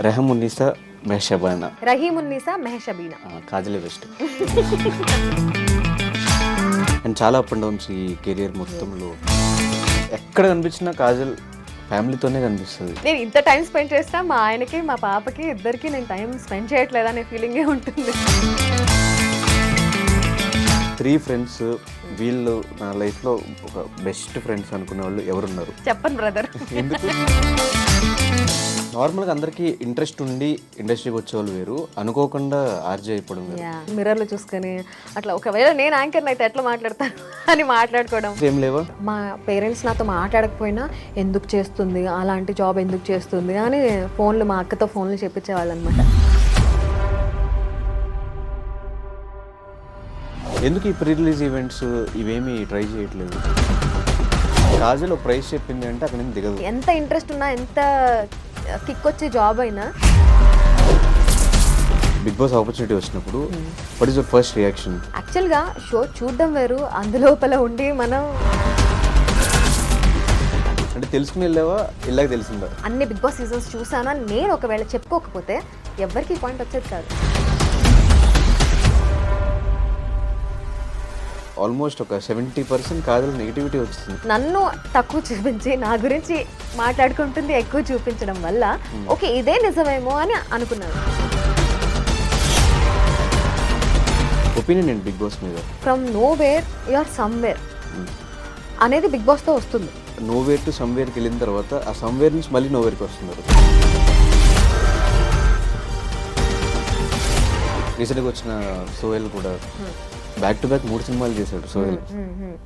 రెహమున్నీసా మెహషబానా Rahimunnisa మెహషబీనా కాజలే best. And చాలా up and downs ఈ career మొత్తంలో ఎక్కడ కనిపించినా కాజల్ ఫ్యామిలీతోనే కనిపిస్తుంది. నేను ఇంత టైం స్పెండ్ చేస్తా మా ఆయనకి మా పాపకి ఇద్దరికి నేను టైం స్పెండ్ చేయట్లేదు అనే ఫీలింగే ఉంటుంది. 3 ఫ్రెండ్స్, వీళ్ళు నా లైఫ్లో ఒక బెస్ట్ ఫ్రెండ్స్ అనుకునే వాళ్ళు ఎవరున్నారు? చెప్పను బ్రదర్. ఎందుకు? నార్మల్గా అందరికీ ఇంట్రెస్ట్ ఉండి ఇండస్ట్రీకి వచ్చేవాళ్ళు వేరు, అనుకోకుండా ఆర్జే అయిపోవడం వేరు. మిర్రర్లో చూసుకొని అట్లా ఒకవేళ నేను యాంకర్ని అయితే ఎట్లా మాట్లాడతాను అని మాట్లాడుకోవడం ఏం లేవా? మా పేరెంట్స్ నాతో మాట్లాడకపోయినా ఎందుకు చేస్తుంది అలాంటి జాబ్ ఎందుకు చేస్తుంది అని ఫోన్లు మా అక్కతో ఫోన్లు చెప్పించేవాళ్ళు అనమాట. ఎందుకు ఈ ప్రీ రిలీజ్ ఈవెంట్స్ ఇవేమీ ట్రై చేయట్లేదు? కాజల్ ఒక ప్రైస్ చెప్పింది అంటే అక్కడ నుంచి దిగదు. ఎంత ఇంట్రెస్ట్ ఉన్నా ఎంత కిక్ వచ్చే జాబ్ అయినా బిగ్ బాస్ ఆపర్చునిటీ వచ్చినప్పుడు what is your first reaction? యాక్చువల్గా షో చూడడం వేరు, అందులోపల ఉండి మనం అంటే తెలుసుకుని వెళ్ళావా, ఇలాగ తెలిసిందా? అన్ని బిగ్ బాస్ సీజన్స్ చూసాను అని నేను ఒకవేళ చెప్పుకోకపోతే ఎవరికి పాయింట్ వచ్చేది కాదు. ఆల్మోస్ట్ ఒక 70% కాజల్ నెగిటివిటీ వచ్చింది. నన్ను తక్కువ చూపించి నా గురించి మాట్లాడుకుంటుంది ఎక్కువ చూపించడం వల్ల ఓకే ఇదే నిజమేమో అని అనుకున్నాను. ఒపీనియన్ ఏంటి బిగ్ బాస్ మీద? From nowhere you are somewhere అనేది బిగ్ బాస్తో వస్తుంది. నోవేర్ టు సమ్వేర్కి వెళ్ళిన తర్వాత ఆ సమ్వేర్ నుంచి మళ్ళీ నోవేర్కి వస్తున్నారు. రీసెంట్గా వచ్చిన సోహెల్ కూడా బ్యాక్ టు బ్యాక్ 3 సినిమాలు చేశాడు సోహెల్.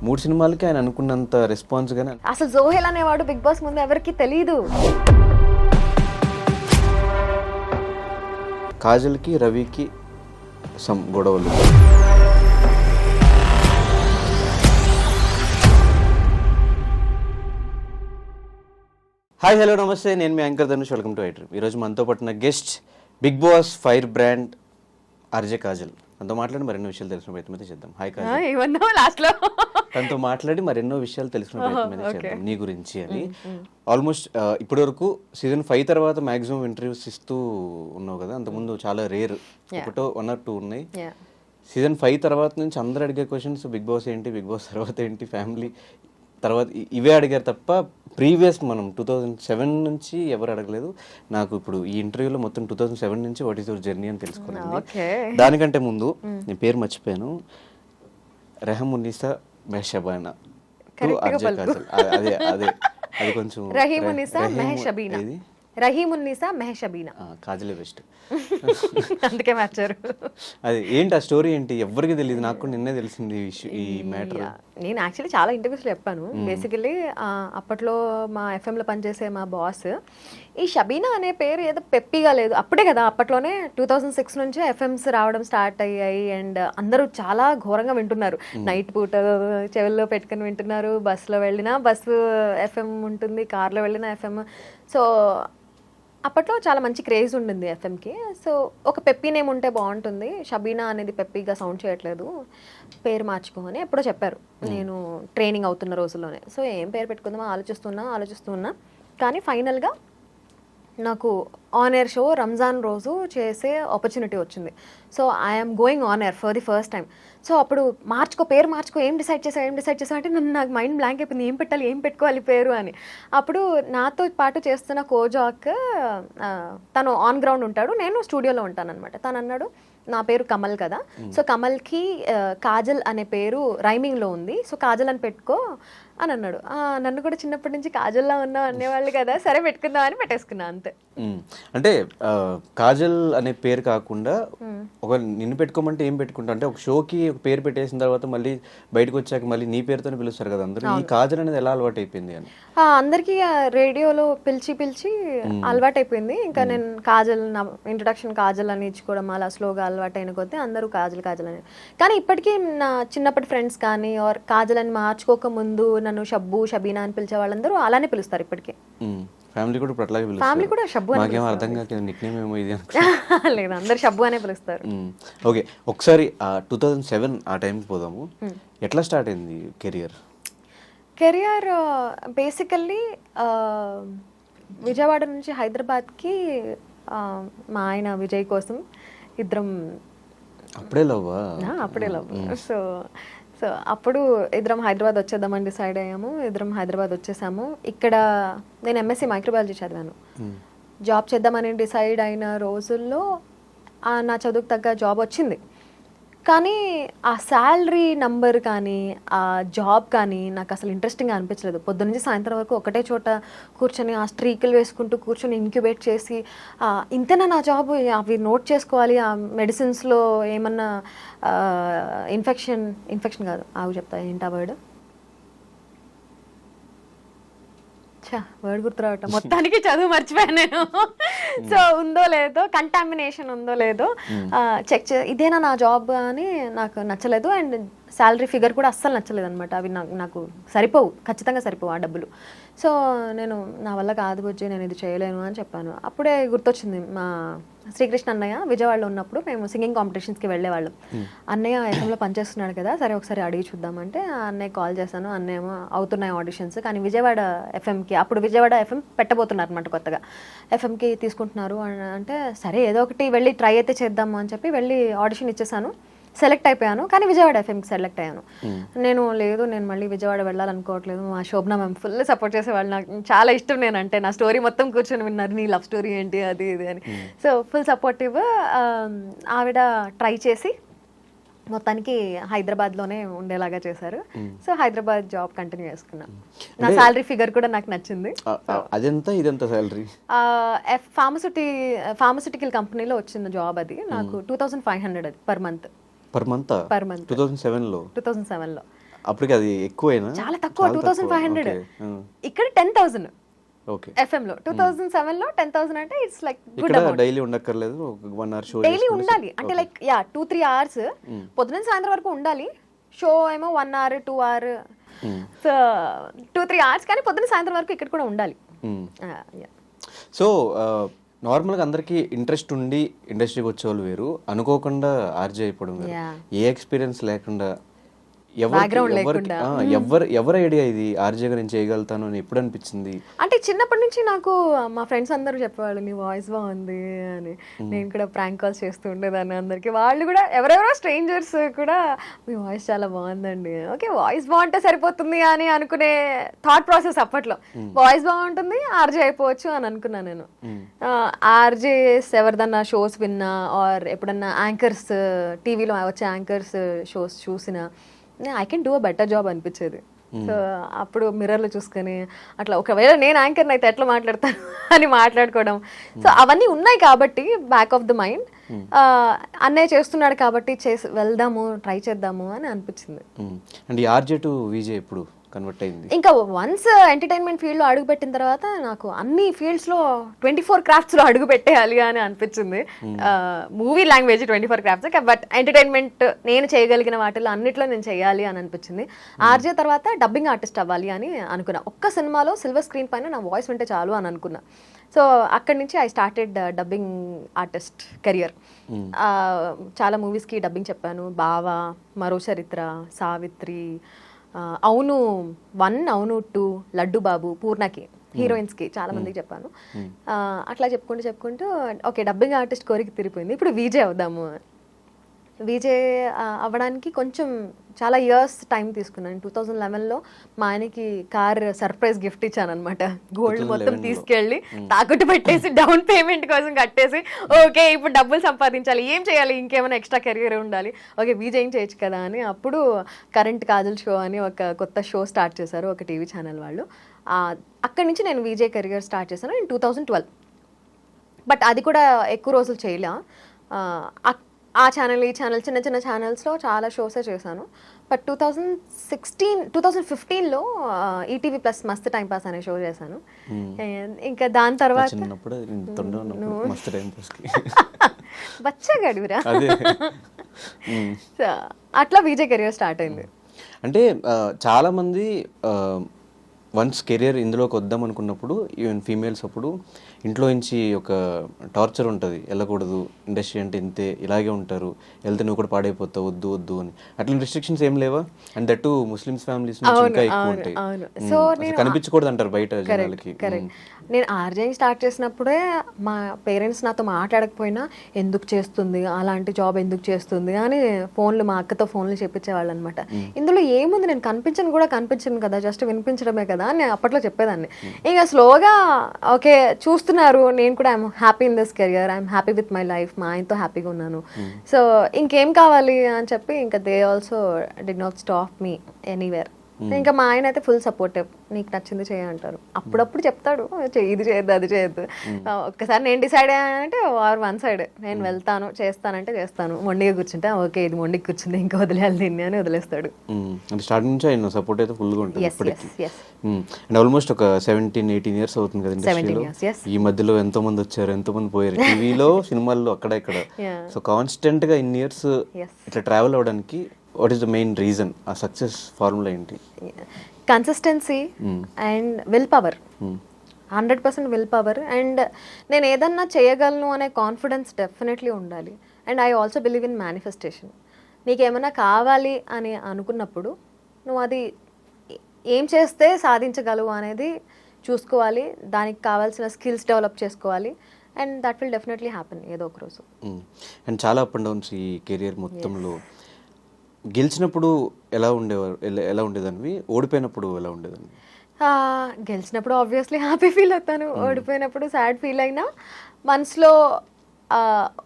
3 సినిమాలకి ఆయన అనుకున్నంత రెస్పాన్స్ గానే. అసలు సోహెల్ అనేవాడు బిగ్ బాస్ ముందు ఎవరికి తెలీదు. కాజల్కి రవికి సమ్ గొడవలు. హాయ్ హలో నమస్తే, నేను మీ anchor Dhanush. Welcome to iDream. ఈరోజు మనతో పట్టిన guest big boss fire brand RJ Kajal. తనతో మాట్లాడి మరెన్నో విషయాలు తెలుసుకునే ప్రయత్నం అయితే చేద్దాం. హాయ్ కాజల్. తనతో మాట్లాడి మరెన్నో విషయాలు తెలుసుకునే ప్రయత్నం అయితే చేద్దాం నీ గురించి అని. ఆల్మోస్ట్ ఇప్పటి వరకు సీజన్ 5 తర్వాత మాక్సిమం ఇంటర్వ్యూస్ ఇస్తూ ఉన్నావు కదా, అంతకుముందు చాలా రేర్, ఒకటో 1 or 2 ఉన్నాయి. సీజన్ 5 తర్వాత నుంచి అందరు అడిగే క్వశ్చన్స్ బిగ్ బాస్ ఏంటి, బిగ్ బాస్ తర్వాత ఏంటి, ఫ్యామిలీ తర్వాత ఇవే అడిగారు తప్ప ప్రీవియస్ మనం 2007 నుంచి ఎవరు అడగలేదు. నాకు ఇప్పుడు ఈ ఇంటర్వ్యూలో మొత్తం 2007 నుంచి వాట్ ఈస్ యువర్ జర్నీ అని తెలుసుకున్నాను. దానికంటే ముందు నేను పేరు మర్చిపోయాను, రెహమున్నీసా మెహషబానా ఆర్జే కాజల్. అదే అదే అది కొంచెం రహీమున్నీసా మెహషబీనా కాజలే బెస్ట్. అందుకే మార్చారు. అది ఏంటి ఆ స్టోరీ ఏంటి? ఎవరికి తెలియదు, నాకు కూడా నిన్నే తెలిసింది ఈ మ్యాటర్. నేను యాక్చువల్లీ చాలా ఇంటర్వ్యూస్లో చెప్పాను. బేసికలీ అప్పట్లో మా ఎఫ్ఎంలో పనిచేసే మా బాస్ ఈ షబీనా అనే పేరు ఏదో పెప్పిగా లేదు, అప్పుడే కదా అప్పట్లోనే 2006 నుంచి ఎఫ్ఎంస్ రావడం స్టార్ట్ అయ్యాయి. అండ్ అందరూ చాలా ఘోరంగా వింటున్నారు. నైట్ పూట చెవుల్లో పెట్టుకుని వింటున్నారు, బస్సులో వెళ్ళినా బస్సు ఎఫ్ఎం ఉంటుంది, కార్లో వెళ్ళినా ఎఫ్ఎం. సో అప్పట్లో చాలా మంచి క్రేజ్ ఉండింది ఎఫ్ఎంకి. సో ఒక పెప్పీ నేమ్ ఉంటే బాగుంటుంది, షబీనా అనేది పెప్పీగా సౌండ్ చేయట్లేదు, పేరు మార్చుకోమని ఎప్పుడో చెప్పారు నేను ట్రైనింగ్ అవుతున్న రోజుల్లోనే. సో ఏం పేరు పెట్టుకుందామో ఆలోచిస్తున్నా కానీ ఫైనల్గా నాకు ఆన్ ఎయిర్ షో రంజాన్ రోజు చేసే ఆపర్చునిటీ వచ్చింది. So I'm going on air for the first time. So అప్పుడు పేరు మార్చుకో, ఏం డిసైడ్ చేసావు అంటే నాకు మైండ్ బ్లాంక్ అయిపోయింది, ఏం పెట్టుకోవాలి పేరు అని. అప్పుడు నాతో పాటు చేస్తున్న కోజాక్ తను ఆన్ గ్రౌండ్ ఉంటాడు, నేను స్టూడియోలో ఉంటాను అనమాట. తను అన్నాడు నా పేరు కమల్ కదా, సో కమల్కి కాజల్ అనే పేరు రైమింగ్లో ఉంది, సో కాజల్ అని పెట్టుకో అని అన్నాడు. నన్ను కూడా చిన్నప్పటి నుంచి కాజల్లా ఉన్నావు అనేవాళ్ళు కదా, సరే పెట్టుకుందాం అని పెట్టేసుకున్నా అంతే. అంటే కాజల్ అనే పేరు కాకుండా ఒక నిన్ను పెట్టుకోమంటే ఏం పెట్టుకుంటా అంటే ఒక షోకి ఒక పేరు పెట్టేసిన తర్వాత మళ్ళీ బయటకు వచ్చాక మళ్ళీ నీ పేరుతోనే పిలుస్తారు కదా అందరూ. ఈ కాజల్ అనేది ఎలా అలవాటు అయిపోయింది అని? అందరికీ రేడియోలో పిలిచి అలవాటు అయిపోయింది. ఇంకా నేను కాజల్, నా ఇంట్రొడక్షన్ కాజల్ అని ఇచ్చుకోవడం అలా స్లోగా అలవాటు అయిన కొద్దీ అందరూ కాజల్ అని. కానీ ఇప్పటికీ నా చిన్నప్పటి ఫ్రెండ్స్ కానీ ఆర్ కాజల్ అని మార్చుకోక ముందు నన్ను షబ్బు, షబీనా అని పిలిచే వాళ్ళందరూ అలానే పిలుస్తారు ఇప్పటికీ. ఫ్యామిలీ కూడా ఇప్పుడు అట్లాగే పిలుస్తారు. ఫ్యామిలీ కూడా షబ్బు అని. నాకేం అర్థం కాక నిక్నేమ్ ఏమో ఇది లేదు, అందరు షబ్బు అనే పిలుస్తారు. ఓకే, ఒకసారి 2007 ఆ టైంకి పోదాము. ఎట్లా స్టార్ట్ అయింది కెరియర్? బేసికల్లీ విజయవాడ నుంచి హైదరాబాద్కి మా ఆయన విజయ్ కోసం ఇద్దరం అప్పుడే లవ్వా? అప్పుడే లవ్. సో సో అప్పుడు ఇద్దరం హైదరాబాద్ వచ్చేద్దామని డిసైడ్ అయ్యాము. ఇద్దరం హైదరాబాద్ వచ్చేసాము. ఇక్కడ నేను ఎంఎస్సి మైక్రోబయాలజీ చదివాను. జాబ్ చేద్దామని డిసైడ్ అయిన రోజుల్లో నా చదువుకు తగ్గ జాబ్ వచ్చింది. కానీ ఆ శాలరీ నంబర్ కానీ ఆ జాబ్ కానీ నాకు అసలు ఇంట్రెస్టింగ్గా అనిపించలేదు. పొద్దున్నుంచి సాయంత్రం వరకు ఒకటే చోట కూర్చొని ఆ స్ట్రీకులు వేసుకుంటూ కూర్చొని ఇంక్యుబేట్ చేసి ఇంతేనా నా జాబ్, అవి నోట్ చేసుకోవాలి, ఆ మెడిసిన్స్లో ఏమన్నా ఇన్ఫెక్షన్ కాదు ఆవు చెప్తా ఏంటి ఆ వర్డ్ వర్డ్ గుర్తురావటం, మొత్తానికి చదువు మర్చిపోయాను నేను. సో ఉందో లేదో కంటామినేషన్ ఉందో లేదో చెక్ ఇదేనా నా జాబ్ అని నాకు నచ్చలేదు. అండ్ శాలరీ ఫిగర్ కూడా అస్సలు నచ్చలేదు అనమాట. అవి నాకు సరిపోవు, ఖచ్చితంగా సరిపోవు ఆ డబ్బులు. సో నేను నా వల్ల కాదు బుజ్జి, నేను ఇది చేయలేను అని చెప్పాను. అప్పుడే గుర్తొచ్చింది మా శ్రీకృష్ణ అన్నయ్య విజయవాడలో ఉన్నప్పుడు మేము సింగింగ్ కాంపిటీషన్స్కి వెళ్ళేవాళ్ళం. అన్నయ్య ఎఫ్ఎంలో పనిచేస్తున్నాడు కదా, సరే ఒకసారి అడిగి చూద్దామంటే అన్నయ్య కాల్ చేశాను. అన్నయ్య ఏమో అవుతున్నాయి ఆడిషన్స్, కానీ విజయవాడ ఎఫ్ఎంకి, అప్పుడు విజయవాడ ఎఫ్ఎం పెట్టబోతున్నారు అనమాట కొత్తగా, ఎఫ్ఎంకి తీసుకుంటున్నారు అంటే సరే ఏదో ఒకటి వెళ్ళి ట్రై అయితే చేద్దాము అని చెప్పి వెళ్ళి ఆడిషన్ ఇచ్చేసాను. సెలెక్ట్ అయిపోయాను, కానీ విజయవాడ ఎఫ్ఎంకి సెలెక్ట్ అయ్యాను. నేను మళ్ళీ విజయవాడ వెళ్ళాలనుకోవట్లేదు. మా శోభన మ్యామ్ ఫుల్ సపోర్ట్ చేసేవాళ్ళు. నాకు చాలా ఇష్టం నేనంటే, నా స్టోరీ మొత్తం కూర్చొని విన్నారు, నీ లవ్ స్టోరీ ఏంటి అది ఇది అని. So full supportive. ఆవిడ ట్రై చేసి మొత్తానికి హైదరాబాద్లోనే ఉండేలాగా చేశారు. సో హైదరాబాద్ జాబ్ కంటిన్యూ చేసుకున్నా. నా శాలరీ ఫిగర్ కూడా నాకు నచ్చింది. ఇదంతా శాలరీ ఫార్మస్యూటికల్ కంపెనీలో వచ్చిన జాబ్ అది. నాకు 2500 అది పర్ మంత్. 2007లో. అప్పటికి అది ఎక్కువైనా? చాలా తక్కువ, 2500. ఇక్కడ 10,000 FM లో. 2007లో 10,000 అంటే it's like good amount. Daily ఉండక్కర్లేదు, 1 hour షో డైలీ ఉండాలి అంటే లైక్ 2-3 hours పొద్దున సాయంత్రం వరకు ఉండాలి. షో ఏమో 1 hour 2 hour, సో 2-3 hours, కానీ పొద్దున సాయంత్రం వరకు ఇక్కడ కూడా ఉండాలి. సో నార్మల్గా అందరికీ ఇంట్రెస్ట్ ఉండి ఇండస్ట్రీకి వచ్చేవాళ్ళు వేరు, అనుకోకుండా ఆర్జే అయిపోవడం వేరు. ఏ ఎక్స్పీరియన్స్ లేకుండా ఎవరి ఐడియా ఇది ఆర్జేగా నేను చేయగలుగుతాను అని ఎప్పుడు అనిపించింది? అంటే చిన్నప్పటి నుంచి నాకు మా ఫ్రెండ్స్ అందరూ చెప్పేవాళ్ళు నీ వాయిస్ బాగుంది అని. నేను కూడా ప్రాంక్ కాల్స్ చేస్తూ ఉండేదాన్ని అందరికి. వాళ్ళు కూడా ఎవరెవరో స్ట్రేంజర్స్ కూడా మీ వాయిస్ చాలా బాగుందండి, ఓకే వాయిస్ బాగుంటే సరిపోతుంది అని అనుకునే థాట్ ప్రాసెస్ అప్పట్లో. వాయిస్ బాగుంటుంది ఆర్జే అయిపోవచ్చు అని అనుకున్నాను నేను. ఆర్జేస్ ఎవరిదన్నా షోస్ విన్నా ఆర్ ఎప్పుడన్నా యాంకర్స్ టీవీలో వచ్చే యాంకర్స్ షోస్ చూసినా I can do a better job అనిపించేది. సో అప్పుడు మిర్రర్లో చూసుకొని అట్లా ఒకవేళ నేను యాంకర్ని అయితే ఎట్లా మాట్లాడతాను అని మాట్లాడుకోవడం. సో అవన్నీ ఉన్నాయి కాబట్టి బ్యాక్ ఆఫ్ ద మైండ్ అన్నయ్య చేస్తున్నాడు కాబట్టి వెళ్దాము ట్రై చేద్దాము అని అనిపించింది. అండ్ ఆర్జే టు విజే ఎప్పుడు కన్వర్ట్ అయింది? ఇంకా వన్స్ ఎంటర్టైన్మెంట్ ఫీల్డ్లో అడుగు పెట్టిన తర్వాత నాకు అన్ని ఫీల్డ్స్లో 24 craftsలో అడుగు పెట్టేయాలి అని అనిపించింది. Movie language 24 crafts, but entertainment నేను చేయగలిగిన వాటిలో అన్నిట్లో నేను చేయాలి అని అనిపించింది. ఆర్జే తర్వాత డబ్బింగ్ ఆర్టిస్ట్ అవ్వాలి అని అనుకున్నా. ఒక్క సినిమాలో సిల్వర్ స్క్రీన్ పైన నా వాయిస్ వింటే చాలు అని అనుకున్నా. సో అక్కడి నుంచి I started dubbing artist career. చాలా మూవీస్కి డబ్బింగ్ చెప్పాను. బావా, మరో చరిత్ర, సావిత్రి, అవును 1, అవును 2, లడ్డు బాబు, పూర్ణకి, హీరోయిన్స్కి చాలా మందికి చెప్పాను. అట్లా చెప్పుకుంటూ ఓకే డబ్బింగ్ ఆర్టిస్ట్ కోరిక తిరిగిపోయింది, ఇప్పుడు విజే అవుదాము. విజే అవ్వడానికి కొంచెం చాలా ఇయర్స్ టైం తీసుకున్నాను. 2011లో మా ఆయనకి కార్ సర్ప్రైజ్ గిఫ్ట్ ఇచ్చాను అనమాట. గోల్డ్ మొత్తం తీసుకెళ్ళి తాకట్టు పెట్టేసి డౌన్ పేమెంట్ కోసం కట్టేసి ఓకే ఇప్పుడు డబ్బులు సంపాదించాలి, ఏం చేయాలి, ఇంకేమైనా ఎక్స్ట్రా కెరియర్ ఉండాలి, ఓకే విజయ్ ఏం చేయొచ్చు కదా అని అప్పుడు కరెంట్ కాజల్ షో అని ఒక కొత్త షో స్టార్ట్ చేశారు ఒక టీవీ ఛానల్ వాళ్ళు. అక్కడి నుంచి నేను విజయ్ కెరియర్ స్టార్ట్ చేశాను ఇన్ 2012. బట్ అది కూడా ఎక్కువ రోజులు చేయలే. ఆ ఛానల్ ఈ ఛానల్ చిన్న చిన్న ఛానల్స్లో చాలా షోసే చేశాను. బట్ 2015లో ఈటీవీ ప్లస్ మస్త్ టైం పాస్ అనే షో చేశాను. ఇంకా దాని తర్వాత బచ్చగాడివిరా అట్లా విజయ్ కెరియర్ స్టార్ట్ అయింది. అంటే చాలా మంది వన్స్ కెరియర్ ఇందులోకి వద్దాం అనుకున్నప్పుడు ఈవెన్ ఫీమేల్స్ అప్పుడు ఇంట్లో నుంచి ఒక టార్చర్ ఉంటుంది, వెళ్ళకూడదు, ఇండస్ట్రీ అంటే ఇంతే, ఇలాగే ఉంటారు, వెళ్తే నువ్వు కూడా పాడైపోతావు, వద్దు వద్దు అని. అట్లా రిస్ట్రిక్షన్స్ ఏం లేవా? అండ్ దట్ ముస్లిమ్స్ ఫ్యామిలీస్ నుంచి ఇంకా ఎక్కువ ఉంటాయి, కనిపించకూడదు అంటారు బయట జనాలకి. నేను ఆర్జేయింగ్ స్టార్ట్ చేసినప్పుడే మా పేరెంట్స్ నాతో మాట్లాడకపోయినా ఎందుకు చేస్తుంది, అలాంటి జాబ్ ఎందుకు చేస్తుంది అని ఫోన్లు, మా అక్కతో ఫోన్లు చెప్పించేవాళ్ళు అనమాట. ఇందులో ఏముంది, నేను కనిపించను కదా, జస్ట్ వినిపించడమే కదా అని నేను అప్పట్లో చెప్పేదాన్ని. ఇంకా స్లోగా ఓకే చూస్తున్నారు, నేను కూడా I'm happy in this career, I'm happy with my life, మా ఆయనతో హ్యాపీగా ఉన్నాను, సో ఇంకేం కావాలి అని చెప్పి ఇంకా they also did not stop me anywhere. ఇంకా మా ఆయన అయితే ఫుల్ సపోర్టివ్, నీకు నచ్చింది చేయ అంటారు. అప్పుడప్పుడు చెప్తాడు ఇది చేయొద్దు అది చేయొద్దు. ఒక్కసారి నేను డిసైడ్ అయ్యానంటే ఆర్ వన్ సైడ్, నేను వెళ్తాను చేస్తానంటే చేస్తాను, మొండిగా కూర్చుంటే ఓకే ఇది మొండికి కూర్చుంది ఇంకా వదిలేయాలి దీన్ని అని వదిలేస్తాడు. స్టార్టింగ్ నుంచి ఆయన సపోర్ట్ అయితే ఫుల్గా ఉంటుంది ఇప్పటికీ. అండ్ ఆల్మోస్ట్ ఒక 17-18 years అవుతుంది కదా ఇండస్ట్రీలో. ఈ మధ్యలో ఎంతో మంది వచ్చారు, ఎంతో మంది పోయారు, టీవీలో సినిమాల్లో అక్కడ ఇక్కడ. సో కాన్స్టెంట్ గా ఇన్ని ఇయర్స్ ఇట్లా ట్రావెల్ అవ్వడానికి what is the main reason? ఆ సక్సెస్ ఫార్ములా ఏంటి? Consistency and will power, 100% will power. And నేను ఏదన్నా చేయగలను అనే కాన్ఫిడెన్స్ డెఫినెట్లీ ఉండాలి. And I also believe in manifestation. నీకేమైనా కావాలి అని అనుకున్నప్పుడు నువ్వు అది ఏం చేస్తే సాధించగలవు అనేది చూసుకోవాలి, దానికి కావాల్సిన స్కిల్స్ డెవలప్ చేసుకోవాలి, and that will definitely happen ఏదో ఒక రోజు. అండ్ చాలా అప్ అండ్ డౌన్స్ ఈ కెరియర్ మొత్తంలో. గెలిచినప్పుడు ఎలా ఉండేదానివి, ఓడిపోయినప్పుడు ఎలా ఉండేదాన్ని? గెలిచినప్పుడు ఆబ్వియస్లీ హ్యాపీ ఫీల్ అవుతాను, ఓడిపోయినప్పుడు సాడ్ ఫీల్ అయినా మనసులో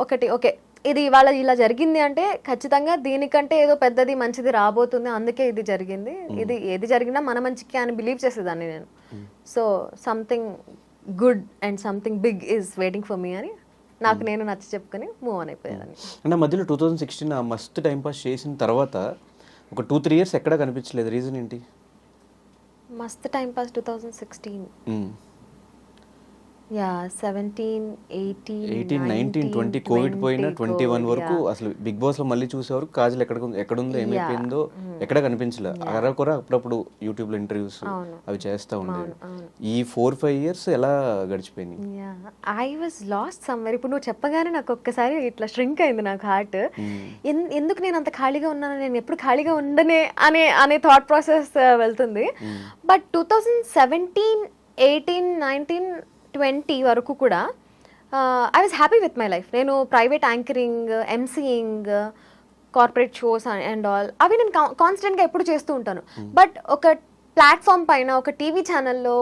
ఒకటి ఓకే ఇది ఇవాళ ఇలా జరిగింది అంటే ఖచ్చితంగా దీనికంటే ఏదో పెద్దది మంచిది రాబోతుంది, అందుకే ఇది జరిగింది, ఇది ఏది జరిగినా మన మంచికి అని బిలీవ్ చేసేదాన్ని నేను. So something good and something big is waiting for me అని నాకు నేను నచ్చ చెప్పుకొని మూవ్ ఆన్ అయిపోయేదాన్ని. అంటే మధ్యలో 2016 ఆ మస్తు టైం పాస్ చేసిన తర్వాత ఒక 2-3 years ఎక్కడా కనిపించలేదు, రీజన్ ఏంటి? మస్తు టైం పాస్ 2016 యా 17, 18, 19, 20 కోవిడ్ పోయినా 21 వరకు అసలు బిగ్ బాస్ లో మళ్ళీ చూసేవారు కాజల్ ఎక్కడుందో ఏమైపోయిందో ఎక్కడ కనిపించలే. అరకొర అప్పుడప్పుడు యూట్యూబ్ లో ఇంటర్వ్యూస్ అవి చేస్తా ఉండేది. ఈ 4-5 years ఎలా గడిచిపోయింది? I was last somewhere. ఇప్పుడు నువ్వు చెప్పగానే నాకు ఒక్కసారి ఇట్లా ష్రింక్ అయింది నాకు హార్ట్. ఎందుకు నేను అంత ఖాళీగా ఉన్నాను, నేను ఎప్పుడు ఖాళీగా ఉండనే అనే థాట్ ప్రాసెస్ వెళ్తుంది. బట్ 2017, 18, 19, 20 వరకు కూడా I was happy with my life. నేను private anchoring, emceeing, corporate shows and all అవి నేను కాన్స్టెంట్గా ఎప్పుడు చేస్తూ ఉంటాను. బట్ ఒక ప్లాట్ఫామ్ పైన, ఒక టీవీ ఛానల్లో,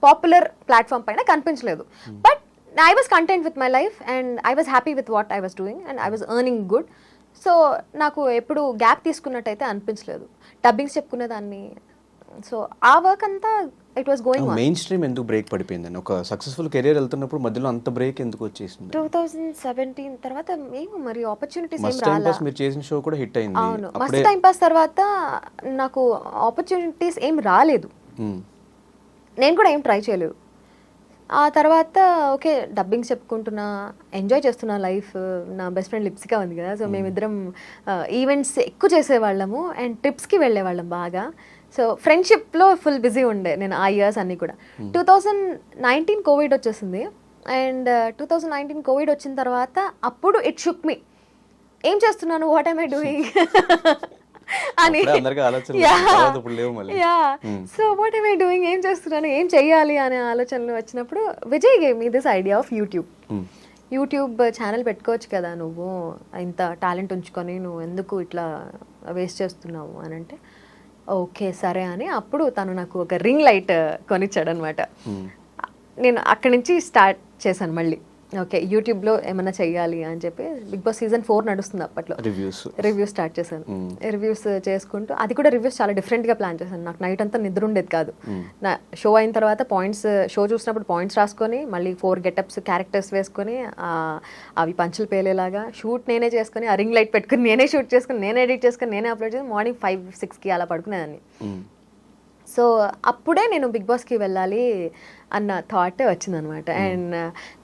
పాపులర్ ప్లాట్ఫామ్ పైన కనిపించలేదు. But I was content with my life and I was happy with what I was doing and I was earning good. So నాకు ఎప్పుడు గ్యాప్ తీసుకున్నట్టయితే అనిపించలేదు. డబ్బింగ్స్ చెప్పుకునేదాన్ని. సో ఆ వర్క్ అంతా it was going on. Main stream ఎందుకు break పడిపోయిందని, ఒక successful career వెళ్తున్నప్పుడు మధ్యలో అంత బ్రేక్ ఎందుకు వచ్చేసింది? 2017 తర్వాత ఏమో మరి ఆపర్చునిటీస్ ఏం మస్ట్ టైం రాలా. పాస్ మీరు చేసిన షో కూడా హిట్ అయింది. అవును, మస్త్ టైం పాస్ తర్వాత నాకు ఆపర్చునిటీస్ ఏం రాలేదు, నేను కూడా ఏం ట్రై చేయలేదు. ఆ తర్వాత ఓకే డబ్బింగ్స్ చెప్పుకుంటున్నా, ఎంజాయ్ చేస్తున్నా లైఫ్. నా బెస్ట్ ఫ్రెండ్ లిప్సికా ఉంది కదా, సో మేమిద్దరం ఈవెంట్స్ ఎక్కువ చేసేవాళ్ళము అండ్ ట్రిప్స్కి వెళ్ళేవాళ్ళం బాగా. సో ఫ్రెండ్షిప్లో ఫుల్ బిజీ ఉండే నేను ఆ ఇయర్స్ అన్నీ కూడా. 2019 కోవిడ్ వచ్చేసింది అండ్ 2019 కోవిడ్ వచ్చిన తర్వాత అప్పుడు ఇట్ షుక్ మీ, ఏం చేస్తున్నాను, వాట్ ఐమ్ ఐ డూయింగ్ అని. So what I'm I doing, ఏం చేస్తున్నాను, ఏం చెయ్యాలి అనే ఆలోచనలు వచ్చినప్పుడు Vijay gave me this idea of YouTube channel పెట్టుకోవచ్చు కదా నువ్వు, ఇంత టాలెంట్ ఉంచుకొని నువ్వు ఎందుకు ఇట్లా వేస్ట్ చేస్తున్నావు అని అంటే ఓకే సరే అని అప్పుడు తను నాకు ఒక రింగ్ లైట్ కొనిచ్చాడు అనమాట. నేను అక్కడి నుంచి స్టార్ట్ చేశాను మళ్ళీ. ఓకే యూట్యూబ్లో ఏమైనా చెయ్యాలి అని చెప్పి బిగ్ బాస్ సీజన్ 4 నడుస్తుంది అప్పట్లో. రివ్యూస్ స్టార్ట్ చేశాను. రివ్యూస్ చేసుకుంటూ అది కూడా రివ్యూస్ చాలా డిఫరెంట్గా ప్లాన్ చేశాను. నాకు నైట్ అంతా నిద్ర ఉండేది కాదు. నా షో అయిన తర్వాత షో చూసినప్పుడు పాయింట్స్ రాసుకొని మళ్ళీ 4 గెటప్స్ క్యారెక్టర్స్ వేసుకొని అవి పంచులు పేలేలాగా షూట్ నేనే చేసుకొని, ఆ రింగ్ లైట్ పెట్టుకుని నేనే షూట్ చేసుకుని, నేనే ఎడిట్ చేసుకుని, నేనే అప్లోడ్ చేసి మార్నింగ్ 5-6కి అలా పడుకునేదాన్ని. సో అప్పుడే నేను బిగ్ బాస్కి వెళ్ళాలి అన్న థాట్ వచ్చిందనమాట. అండ్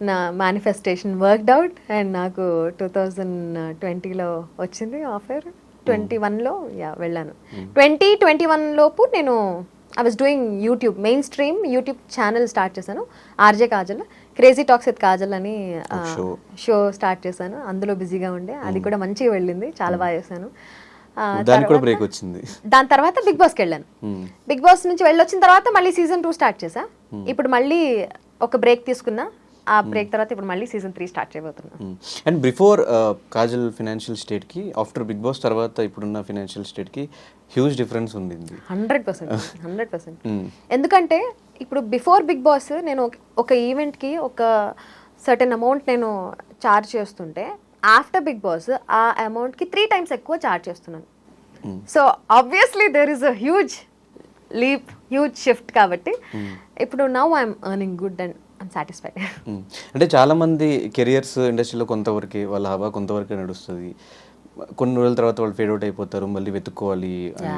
నా మేనిఫెస్టేషన్ వర్క్డ్ అవుట్ అండ్ నాకు 2020లో వచ్చింది ఆఫర్. 21లో వెళ్ళాను. 2021 లోపు నేను I was doing YouTube, main stream YouTube channel start చేశాను. RJ Kajal, crazy talks with Kajal అని షో స్టార్ట్ చేశాను. అందులో బిజీగా ఉండే, అది కూడా మంచిగా వెళ్ళింది, చాలా బాగా చేశాను. దానికి కూడా బ్రేక్ వచ్చింది. దాని తర్వాత బిగ్ బాస్కి వెళ్ళాను. బిగ్ బాస్ నుంచి వెళ్ళొచ్చిన తర్వాత మళ్ళీ సీజన్ 2 స్టార్ట్ చేసా. ఇప్పుడు మళ్ళీ ఒక బ్రేక్ తీసుకున్నా. ఆ బ్రేక్ తర్వాత ఇప్పుడు మళ్ళీ సీజన్ 3 స్టార్ట్ చేయబోతున్నా. అండ్ బిఫోర్ కాజల్ ఫినాన్షియల్ స్టేట్కి ఆఫ్టర్ బిగ్ బాస్ తర్వాత ఇప్పుడున్న ఫినాన్షియల్ స్టేట్కి హ్యూజ్ డిఫరెన్స్ ఉంది. 100%. ఎందుకంటే ఇప్పుడు బిఫోర్ బిగ్ బాస్ నేను ఒక ఈవెంట్కి ఒక సర్టెన్ అమౌంట్ నేను చార్జ్ చేస్తుంటే ఆఫ్టర్ బిగ్ బాస్ ఆ అమౌంట్కి 3 times ఎక్కువ చార్జ్ చేస్తున్నాను. So obviously there is a huge leap, huge shift. కాబట్టి ఇప్పుడు now I'm earning good and I'm satisfied. అంటే చాలా మంది కెరియర్స్ ఇండస్ట్రీలో కొంతవరకు వాళ్ళ హవా కొంతవరకు నడుస్తుంది, కొన్ని రోజుల తర్వాత వాళ్ళు ఫేడ్ అవుట్ అయిపోతారు, మళ్ళీ వెతుక్కోవాలి అని.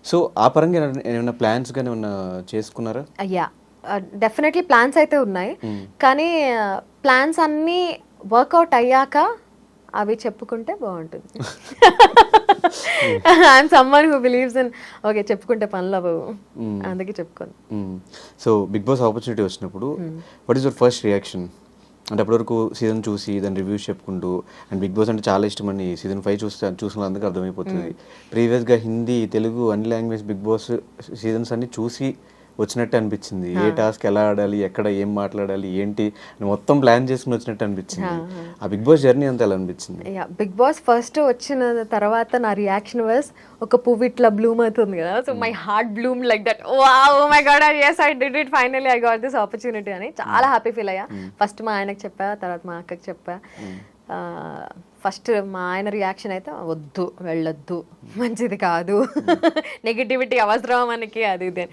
సో ఆ పరంగా ఏమైనా ప్లాన్స్ కానీ ఏమైనా చేసుకున్నారా? అయ్యా డెఫినెట్లీ ప్లాన్స్ అయితే ఉన్నాయి, కానీ ప్లాన్స్ అన్నీ వర్కౌట్ అయ్యాక అవి చెప్పుకుంటే బాగుంటుంది. I'm someone who believes in okay చెప్పుకుంటే పనులు అవ్వవు, అందుకే చెప్పుకోను. సో బిగ్ బాస్ ఆపర్చునిటీ వచ్చినప్పుడు what is your first reaction? అంటే అప్పటివరకు సీజన్ చూసి దాని రివ్యూస్ చెప్పుకుంటూ, అండ్ బిగ్ బాస్ అంటే చాలా ఇష్టం అని సీజన్ 5 చూసిన అందుకు అర్థమైపోతుంది. ప్రీవియస్గా హిందీ, తెలుగు అన్ని లాంగ్వేజ్ బిగ్ బాస్ సీజన్స్ అన్ని చూసి వచ్చినట్టు అనిపించింది. ఏ టాస్క్ ఎలా ఆడాలి, ఎక్కడ ఏం మాట్లాడాలి, ఏంటి అని మొత్తం ప్లాన్ చేసుకుని వచ్చినట్టు అనిపించింది. ఆ బిగ్ బాస్ జర్నీ అంతా ఎలా అనిపించింది? బిగ్ బాస్ ఫస్ట్ వచ్చిన తర్వాత నా రియాక్షన్ వాస్ ఒక పువ్వు ఇట్లా బ్లూమ్ అవుతుంది కదా, so my heart bloom like that. Wow, oh my God, yes I did it, finally I got this opportunity అని చాలా హ్యాపీ ఫీల్ అయ్యా. ఫస్ట్ మా ఆయనకు చెప్పా, తర్వాత మా అక్కకి చెప్పా. ఫస్ట్ మా ఆయన రియాక్షన్ అయితే వద్దు, వెళ్ళొద్దు, మంచిది కాదు, నెగిటివిటీ అవసరం మనకి, అది ఇది.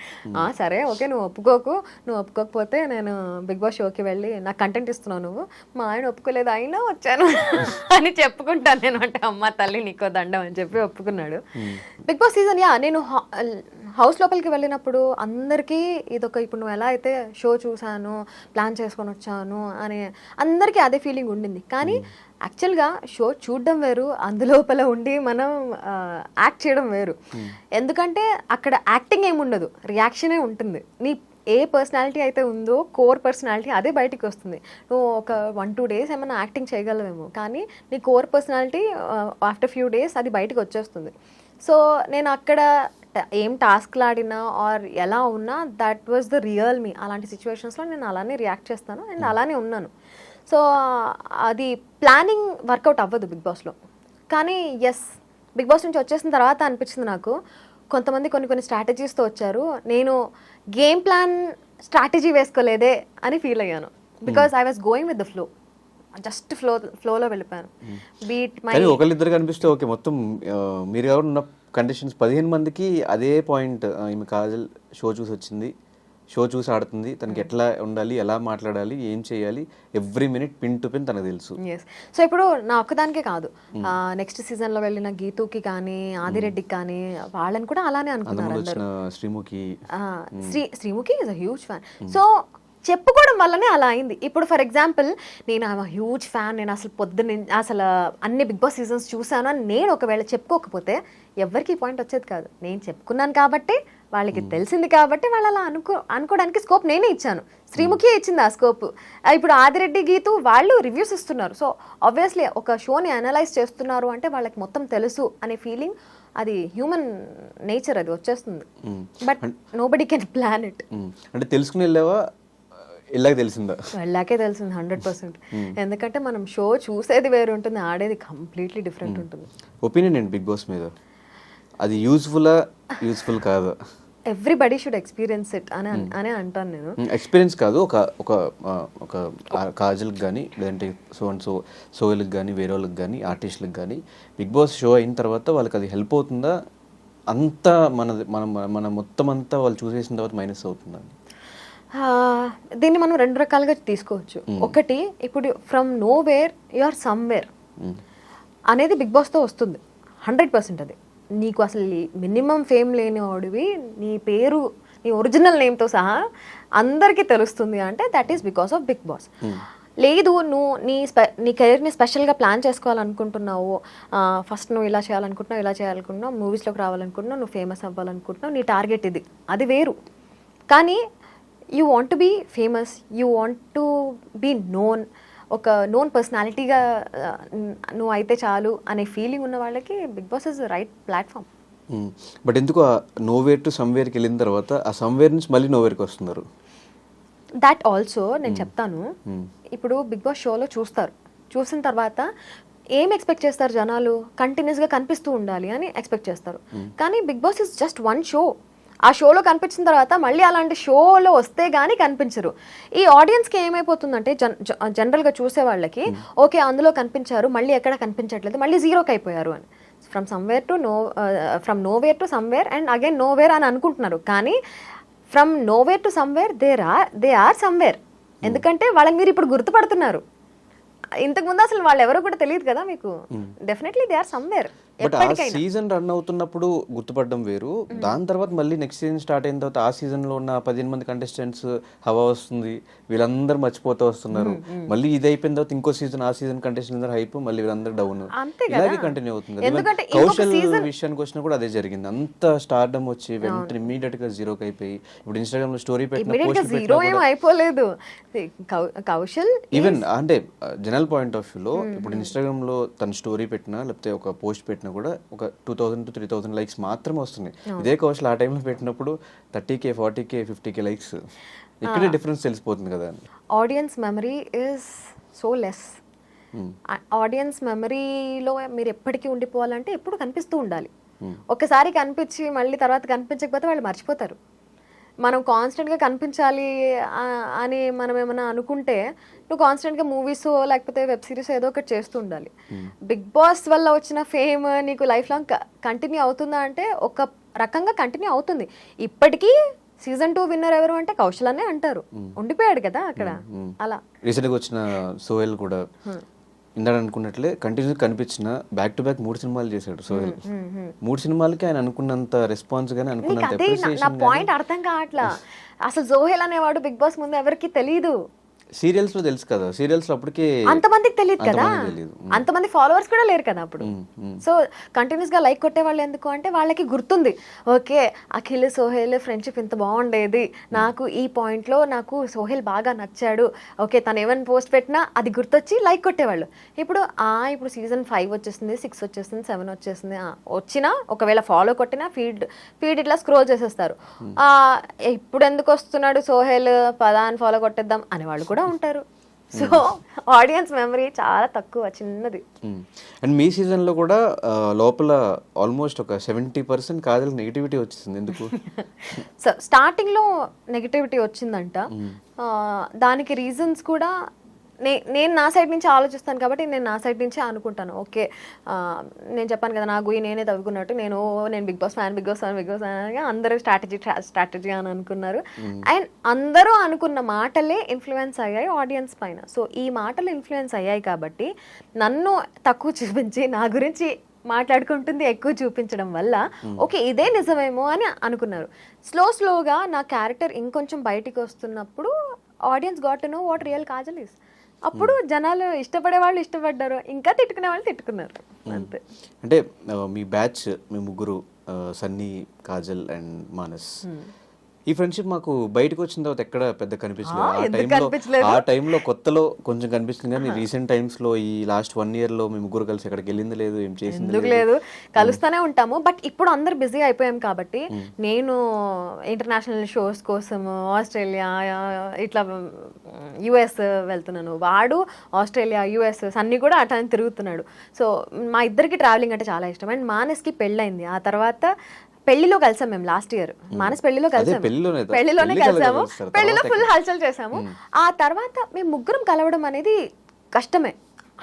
సరే ఓకే, నువ్వు ఒప్పుకోకపోతే నేను బిగ్ బాస్ షోకి వెళ్ళి నాకు కంటెంట్ ఇస్తున్నావు నువ్వు. మా ఆయన ఒప్పుకోలేదు, అయినా వచ్చాను అని చెప్పుకుంటాను నేను. అంటే అమ్మ తల్లి నీకో దండం అని చెప్పి ఒప్పుకున్నాడు. బిగ్ బాస్ సీజన్ నేను హౌస్ లోపలికి వెళ్ళినప్పుడు అందరికీ ఇదొక, ఇప్పుడు నువ్వు ఎలా అయితే షో చూసాను, ప్లాన్ చేసుకొని వచ్చాను అని అందరికీ అదే ఫీలింగ్ ఉండింది. కానీ యాక్చువల్గా షో చూడడం వేరు, అందులోపల ఉండి మనం యాక్ట్ చేయడం వేరు. ఎందుకంటే అక్కడ యాక్టింగ్ ఏమి ఉండదు, రియాక్షనే ఉంటుంది. నీ ఏ పర్సనాలిటీ అయితే ఉందో కోర్ పర్సనాలిటీ అదే బయటికి వస్తుంది. నువ్వు ఒక 1-2 days ఏమైనా యాక్టింగ్ చేయగలవేమో, కానీ నీ core personality after few days అది బయటకు వచ్చేస్తుంది. సో నేను అక్కడ ఏం టాస్క్లు ఆడినా ఆర్ ఎలా ఉన్నా దట్ వాజ్ ద రియల్ మీ. అలాంటి సిచ్యువేషన్స్లో నేను అలానే రియాక్ట్ చేస్తాను అండ్ అలానే ఉన్నాను. సో అది ప్లానింగ్ వర్కౌట్ అవ్వదు బిగ్ బాస్లో. కానీ ఎస్, బిగ్ బాస్ నుంచి వచ్చేసిన తర్వాత అనిపించింది నాకు, కొంతమంది కొన్ని స్ట్రాటజీస్తో వచ్చారు, నేను గేమ్ ప్లాన్ స్ట్రాటజీ వేసుకోలేదే అని ఫీల్ అయ్యాను. Because I was going with the flow, just ఫ్లోలో వెళ్ళిపోయాను. బీట్ మై ఒకళ్ళిద్దరు కనిపిస్తే ఓకే, మొత్తం మీరు ఎవరు ఉన్న కండిషన్స్ 15 మందికి అదే పాయింట్. ఈమె కాజల్ షో చూసి వచ్చింది, షో చూసి ఆడుతుంది, తనకి ఎట్లా ఉండాలి, ఎలా మాట్లాడాలి, ఏం చేయాలి, every minute pin to pin తనకు తెలుసు. సో ఇప్పుడు నా ఒక్కదానికే కాదు, నెక్స్ట్ సీజన్లో వెళ్ళిన గీతుకి కానీ ఆదిరెడ్డికి కానీ వాళ్ళని కూడా అలానే అనుకున్నారు. Sreemukhi is a huge fan. So చెప్పుకోవడం వల్లనే అలా అయింది. ఇప్పుడు ఫర్ ఎగ్జాంపుల్ నేను హ్యూజ్ ఫ్యాన్, నేను అసలు అసలు అన్ని బిగ్ బాస్ సీజన్స్ చూసాను అని నేను ఒకవేళ చెప్పుకోకపోతే ఎవరికి పాయింట్ వచ్చేది కాదు. నేను చెప్పుకున్నాను కాబట్టి, వాళ్ళకి తెలిసింది కాబట్టి వాళ్ళు అలా అనుకోవడానికి స్కోప్ నేనే ఇచ్చాను. శ్రీముఖి ఇచ్చింది ఆ స్కోప్. ఇప్పుడు ఆదిరెడ్డి, గీతు వాళ్ళు రివ్యూస్ ఇస్తున్నారు. సో ఆబ్వియస్లీ ఒక షోని అనలైజ్ చేస్తున్నారు అంటే వాళ్ళకి మొత్తం తెలుసు అనే ఫీలింగ్, అది హ్యూమన్ నేచర్, అది వచ్చేస్తుంది. But nobody can plan it. అంటే తెలుసుకుని వెళ్ళావా, తెలిసిందా? వెళ్ళాకే తెలిసింది 100%. ఎందుకంటే మనం షో చూసేది వేరు ఉంటుంది, ఆడేది కంప్లీట్లీ డిఫరెంట్ ఉంటుంది. ఒపీనియన్ ఏంటి బిగ్ బాస్ మీద? అది యూస్ఫుల్ కాదా? ఎవ్రీబడి షుడ్ ఎక్స్పీరియన్స్ ఇట్ అని అంటాను నేను. ఎక్స్పీరియన్స్ కాదు, ఒక కాజల్కి కానీ లేదంటే సోయల్కి కానీ వేరే వాళ్ళకి కానీ ఆర్టిస్టులకు కానీ బిగ్ బాస్ షో అయిన తర్వాత వాళ్ళకి అది హెల్ప్ అవుతుందా? అంతా మన మొత్తం అంతా వాళ్ళు చూసేసిన తర్వాత మైనస్ అవుతుందా? దీన్ని మనం 2 రకాలుగా తీసుకోవచ్చు. ఒకటి, ఇప్పుడు from nowhere you are somewhere అనేది బిగ్ బాస్తో వస్తుంది 100%. అది నీకు అసలు మినిమం ఫేమ్ లేని వాడివి, నీ పేరు, నీ ఒరిజినల్ నేమ్తో సహా అందరికీ తెలుస్తుంది అంటే that is because of Bigg Boss. లేదు, నువ్వు నీ కెరీర్ని స్పెషల్గా ప్లాన్ చేసుకోవాలనుకుంటున్నావు, ఫస్ట్ నువ్వు ఇలా చేయాలనుకుంటున్నావు, మూవీస్లోకి రావాలనుకుంటున్నావు, నువ్వు ఫేమస్ అవ్వాలనుకుంటున్నావు, నీ టార్గెట్ ఇది, అది వేరు. కానీ you want to be famous, you want to be known, ఒక నోన్ పర్సనాలిటీగా నువ్వు అయితే చాలు అనే ఫీలింగ్ ఉన్న వాళ్ళకి big boss is right platform. But ఎందుకు నోవేర్ టు సమ్వేర్కి వెళ్ళిన తర్వాత ఆ సమ్వేర్ నుంచి మళ్ళీ నోవేర్కి వస్తున్నారు? దాట్ ఆల్సో నేను చెప్తాను. ఇప్పుడు బిగ్ బాస్ షోలో చూసిన తర్వాత ఏం ఎక్స్పెక్ట్ చేస్తారు జనాలు? కంటిన్యూస్గా కనిపిస్తూ ఉండాలి అని ఎక్స్పెక్ట్ చేస్తారు. కానీ big boss is just one show. ఆ షోలో కనిపించిన తర్వాత మళ్ళీ అలాంటి షోలో వస్తే గానీ కనిపించరు. ఈ ఆడియన్స్కి ఏమైపోతుందంటే జనరల్గా చూసే వాళ్ళకి ఓకే అందులో కనిపించారు, మళ్ళీ ఎక్కడ కనిపించట్లేదు, మళ్ళీ జీరోకి అయిపోయారు అని. From nowhere to somewhere and again nowhere అని అనుకుంటున్నారు. కానీ from nowhere to somewhere they are somewhere. ఎందుకంటే వాళ్ళని మీరు ఇప్పుడు గుర్తుపడుతున్నారు. ఇంతకు ముందు అసలు వాళ్ళు ఎవరో కూడా తెలియదు కదా మీకు. Definitely they are somewhere. But ఆ సీజన్ రన్ అవుతున్నప్పుడు గుర్తుపడడం వేరు, దాని తర్వాత మళ్ళీ నెక్స్ట్ సీజన్ స్టార్ట్ అయిన తర్వాత ఆ సీజన్ లో ఉన్న 15 మంది కంటెస్టెంట్స్ హవా వస్తుంది, వీళ్ళందరూ మర్చిపోతూ వస్తున్నారు. మళ్ళీ ఇది అయిపోయిన తర్వాత ఇంకో సీజన్, ఆ సీజన్ కంటెస్టెంట్ హైప్, మళ్ళీ వీళ్ళందరూ డౌన్, ఇలాగే కంటిన్యూ అవుతుంది. కౌశల్ విషయానికి వచ్చినా కూడా అదే జరిగింది. అంత స్టార్డమ్ వచ్చి వెంటనే ఇమీడియట్ గా జీరోకి అయిపోయి ఇప్పుడు ఇన్స్టాగ్రామ్ లో స్టోరీ అయిపోలేదు కౌశల్. ఈవెన్ అంటే జనరల్ పాయింట్ ఆఫ్ వ్యూలో ఇప్పుడు ఇన్స్టాగ్రామ్ లో తన స్టోరీ పెట్టినా లేకపోతే ఒక పోస్ట్ పెట్టినా కూడా ఒక 2000 to 3000 లైక్స్ మాత్రమే వస్తున్నాయి. ఇదే కౌశల్ ఆ టైంలో పెట్టినప్పుడు 30K 40K 50K లైక్స్. ఇక్కడే డిఫరెన్స్ తెలిసిపోతుంది కదా. Audience memory is so less. Audience మెమరీలో మీరు ఎప్పటికీ ఉండిపోవాలంటే ఎప్పుడు కనిపిస్తూ ఉండాలి. ఒకసారి కనిపించి మళ్ళీ తర్వాత కనిపించకపోతే వాళ్ళు మర్చిపోతారు. మనం కాన్స్టెంట్గా కనిపించాలి అని మనం ఏమైనా అనుకుంటే నువ్వు కాన్స్టెంట్గా మూవీస్ లేకపోతే వెబ్ సిరీస్ ఏదో ఒకటి చేస్తూ ఉండాలి. బిగ్ బాస్ వల్ల వచ్చిన ఫేమ్ నీకు లైఫ్ లాంగ్ కంటిన్యూ అవుతుందా అంటే ఒక రకంగా కంటిన్యూ అవుతుంది. ఇప్పటికీ సీజన్ 2 విన్నర్ ఎవరు అంటే కౌశల్ అనే అంటారు. ఉండిపోయాడు కదా అక్కడ. అలా రీసెంట్గా వచ్చిన సోహెల్ కూడా ఇందాక అనుకున్నట్లే కంటిన్యూ కనిపించిన బ్యాక్ టు బ్యాక్ 3 సినిమాలు చేశాడు సోహెల్. 3 సినిమాలకి ఆయన అనుకున్నంత రెస్పాన్స్ గానీ అనుకున్నంత నా పాయింట్ అర్థం కావట్లా. అసలు సోహెల్ అనేవాడు బిగ్ బాస్ ముందు ఎవరికి తెలీదు. సీరియల్స్ లో తెలుసు కదా, సీరియల్స్ లో అప్పటికే అంతమందికి తెలియదు కదా, అంతమంది ఫాలోవర్స్ కూడా లేరు కదా అప్పుడు. సో కంటిన్యూస్ గా లైక్ కొట్టే వాళ్ళు ఎందుకు అంటే వాళ్ళకి గుర్తుంది, ఓకే అఖిల్ సోహెల్ ఫ్రెండ్షిప్ ఇంత బాగుండేది, నాకు ఈ పాయింట్ లో నాకు సోహెల్ బాగా నచ్చాడు, ఓకే తను ఏమైనా పోస్ట్ పెట్టినా అది గుర్తొచ్చి లైక్ కొట్టేవాళ్ళు. ఇప్పుడు సీజన్ 5 వచ్చేసింది, 6 వచ్చేసింది, 7 వచ్చేసింది, వచ్చినా ఒకవేళ ఫాలో కొట్టినా ఫీడ్ ఇట్లా స్క్రోల్ చేసేస్తారు. ఇప్పుడు ఎందుకు వస్తున్నాడు సోహెల్, పదా అని ఫాలో కొట్టేద్దాం అనేవాళ్ళు కూడా ఉంటారు. సో ఆడియన్స్ మెమరీ చాలా తక్కువ, చిన్నది. అండ్ మీ సీజన్ లో కూడా లోపల ఆల్మోస్ట్ ఒక 70% కాజల్ నెగిటివిటీ వచ్చేసింది. ఎందుకు? సో స్టార్టింగ్ లో నెగిటివిటీ వచ్చిందంట. దానికి రీజన్స్ కూడా నేను నా సైడ్ నుంచి ఆలోచిస్తాను కాబట్టి నేను నా సైడ్ నుంచే అనుకుంటాను. ఓకే నేను చెప్పాను కదా, నా గుయి నేనే తవ్వుకున్నట్టు నేను బిగ్ బాస్ ఫ్యాన్ అని అందరూ స్ట్రాటజీ అని అనుకున్నారు. అండ్ అందరూ అనుకున్న మాటలే ఇన్ఫ్లుయెన్స్ అయ్యాయి ఆడియన్స్ పైన. సో ఈ మాటలు ఇన్ఫ్లుయెన్స్ అయ్యాయి కాబట్టి నన్ను తక్కువ చూపించి నా గురించి మాట్లాడుకుంటుంది ఎక్కువ చూపించడం వల్ల ఓకే ఇదే నిజమేమో అని అనుకున్నారు. స్లోగా నా క్యారెక్టర్ ఇంకొంచెం బయటికి వస్తున్నప్పుడు audience got to know what real Kajal is. అప్పుడు జనాలు ఇష్టపడే వాళ్ళు ఇష్టపడ్డారు, ఇంకా తిట్టుకునే వాళ్ళు తిట్టుకున్నారు, అంతే. అంటే మీ బ్యాచ్ మీ ముగ్గురు సన్నీ, కాజల్ అండ్ మానస్, ఈ ఫ్రెండ్షిప్ మాకు బయటకు వచ్చిన తర్వాత ఎక్కడ పెద్ద కనిపించలేదు. ఆ టైంలో కొత్తలో కొంచెం కనిపిస్తుంది కానీ రీసెంట్ టైమ్స్ లో ఈ లాస్ట్ 1 year లో మీ ముగ్గురు కలిసి ఎక్కడికి వెళ్ళింది లేదు, ఏం చేసింది లేదు. కలుస్తూనే ఉంటాము, బట్ ఇప్పుడు అందరు బిజీ అయిపోయాం కాబట్టి నేను ఇంటర్నేషనల్ షోస్ కోసం ఆస్ట్రేలియా ఇట్లా US వెళ్తున్నాను, వాడు ఆస్ట్రేలియా US అన్ని కూడా అట్లా తిరుగుతున్నాడు. సో మా ఇద్దరికి ట్రావెలింగ్ అంటే చాలా ఇష్టం. అండ్ మానస్కి పెళ్ళైంది, ఆ తర్వాత పెళ్లిలో కలిసాం మేము లాస్ట్ ఇయర్. మానస్ పెళ్లిలో కలిసాము, పెళ్లిలోనే కలిసాము, పెళ్లిలో ఫుల్ హల్చల్ చేసాము. ఆ తర్వాత మేము ముగ్గురం కలవడం అనేది కష్టమే.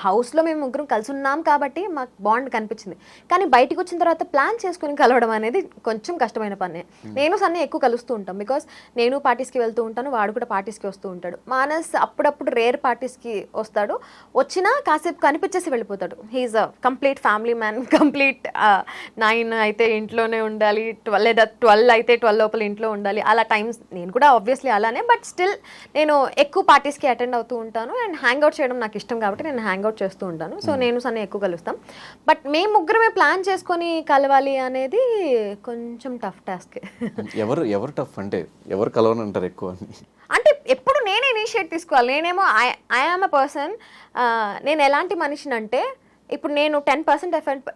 హౌస్లో మేము ముగ్గురం కలిసి ఉన్నాం కాబట్టి మాకు బాండ్ కనిపించింది. కానీ బయటికి వచ్చిన తర్వాత ప్లాన్ చేసుకుని కలవడం అనేది కొంచెం కష్టమైన పనే. నేను సన్నీ ఎక్కువ కలుస్తూ ఉంటాం, బికాస్ నేను పార్టీస్కి వెళ్తూ ఉంటాను, వాడు కూడా పార్టీస్కి వస్తూ ఉంటాడు. మానస్ అప్పుడప్పుడు రేర్ పార్టీస్కి వస్తాడు, వచ్చినా కాసేపు కనిపించేసి వెళ్ళిపోతాడు. He is a complete family man. Complete 9 అయితే ఇంట్లోనే ఉండాలి, 12 లేదా 12 అయితే 12 లోపల ఇంట్లో ఉండాలి, అలా టైమ్స్. నేను కూడా ఆబ్వియస్లీ అలానే, బట్ స్టిల్ నేను ఎక్కువ పార్టీస్కి అటెండ్ అవుతూ ఉంటాను. అండ్ హ్యాంగ్అవుట్ చేయడం నాకు ఇష్టం కాబట్టి నేను హ్యాంగ్అవుట్ చేస్తూ ఉంటాను. సో నేను సన్నీ ఎక్కువ కలుస్తాం. బట్ మేము ముగ్గురమే ప్లాన్ చేసుకొని కలవాలి అనేది కొంచెం టఫ్ టాస్క్. ఎవరు టఫ్ అంటే ఎవరు కలవని అంటారు ఎక్కువ? అంటే ఎప్పుడు అప్పుడు నేనే ఇనిషియేట్ తీసుకోవాలి. నేనేమో ఐ ఆమ్ అ పర్సన్, నేను ఎలాంటి మనిషిని అంటే ఇప్పుడు నేను 10%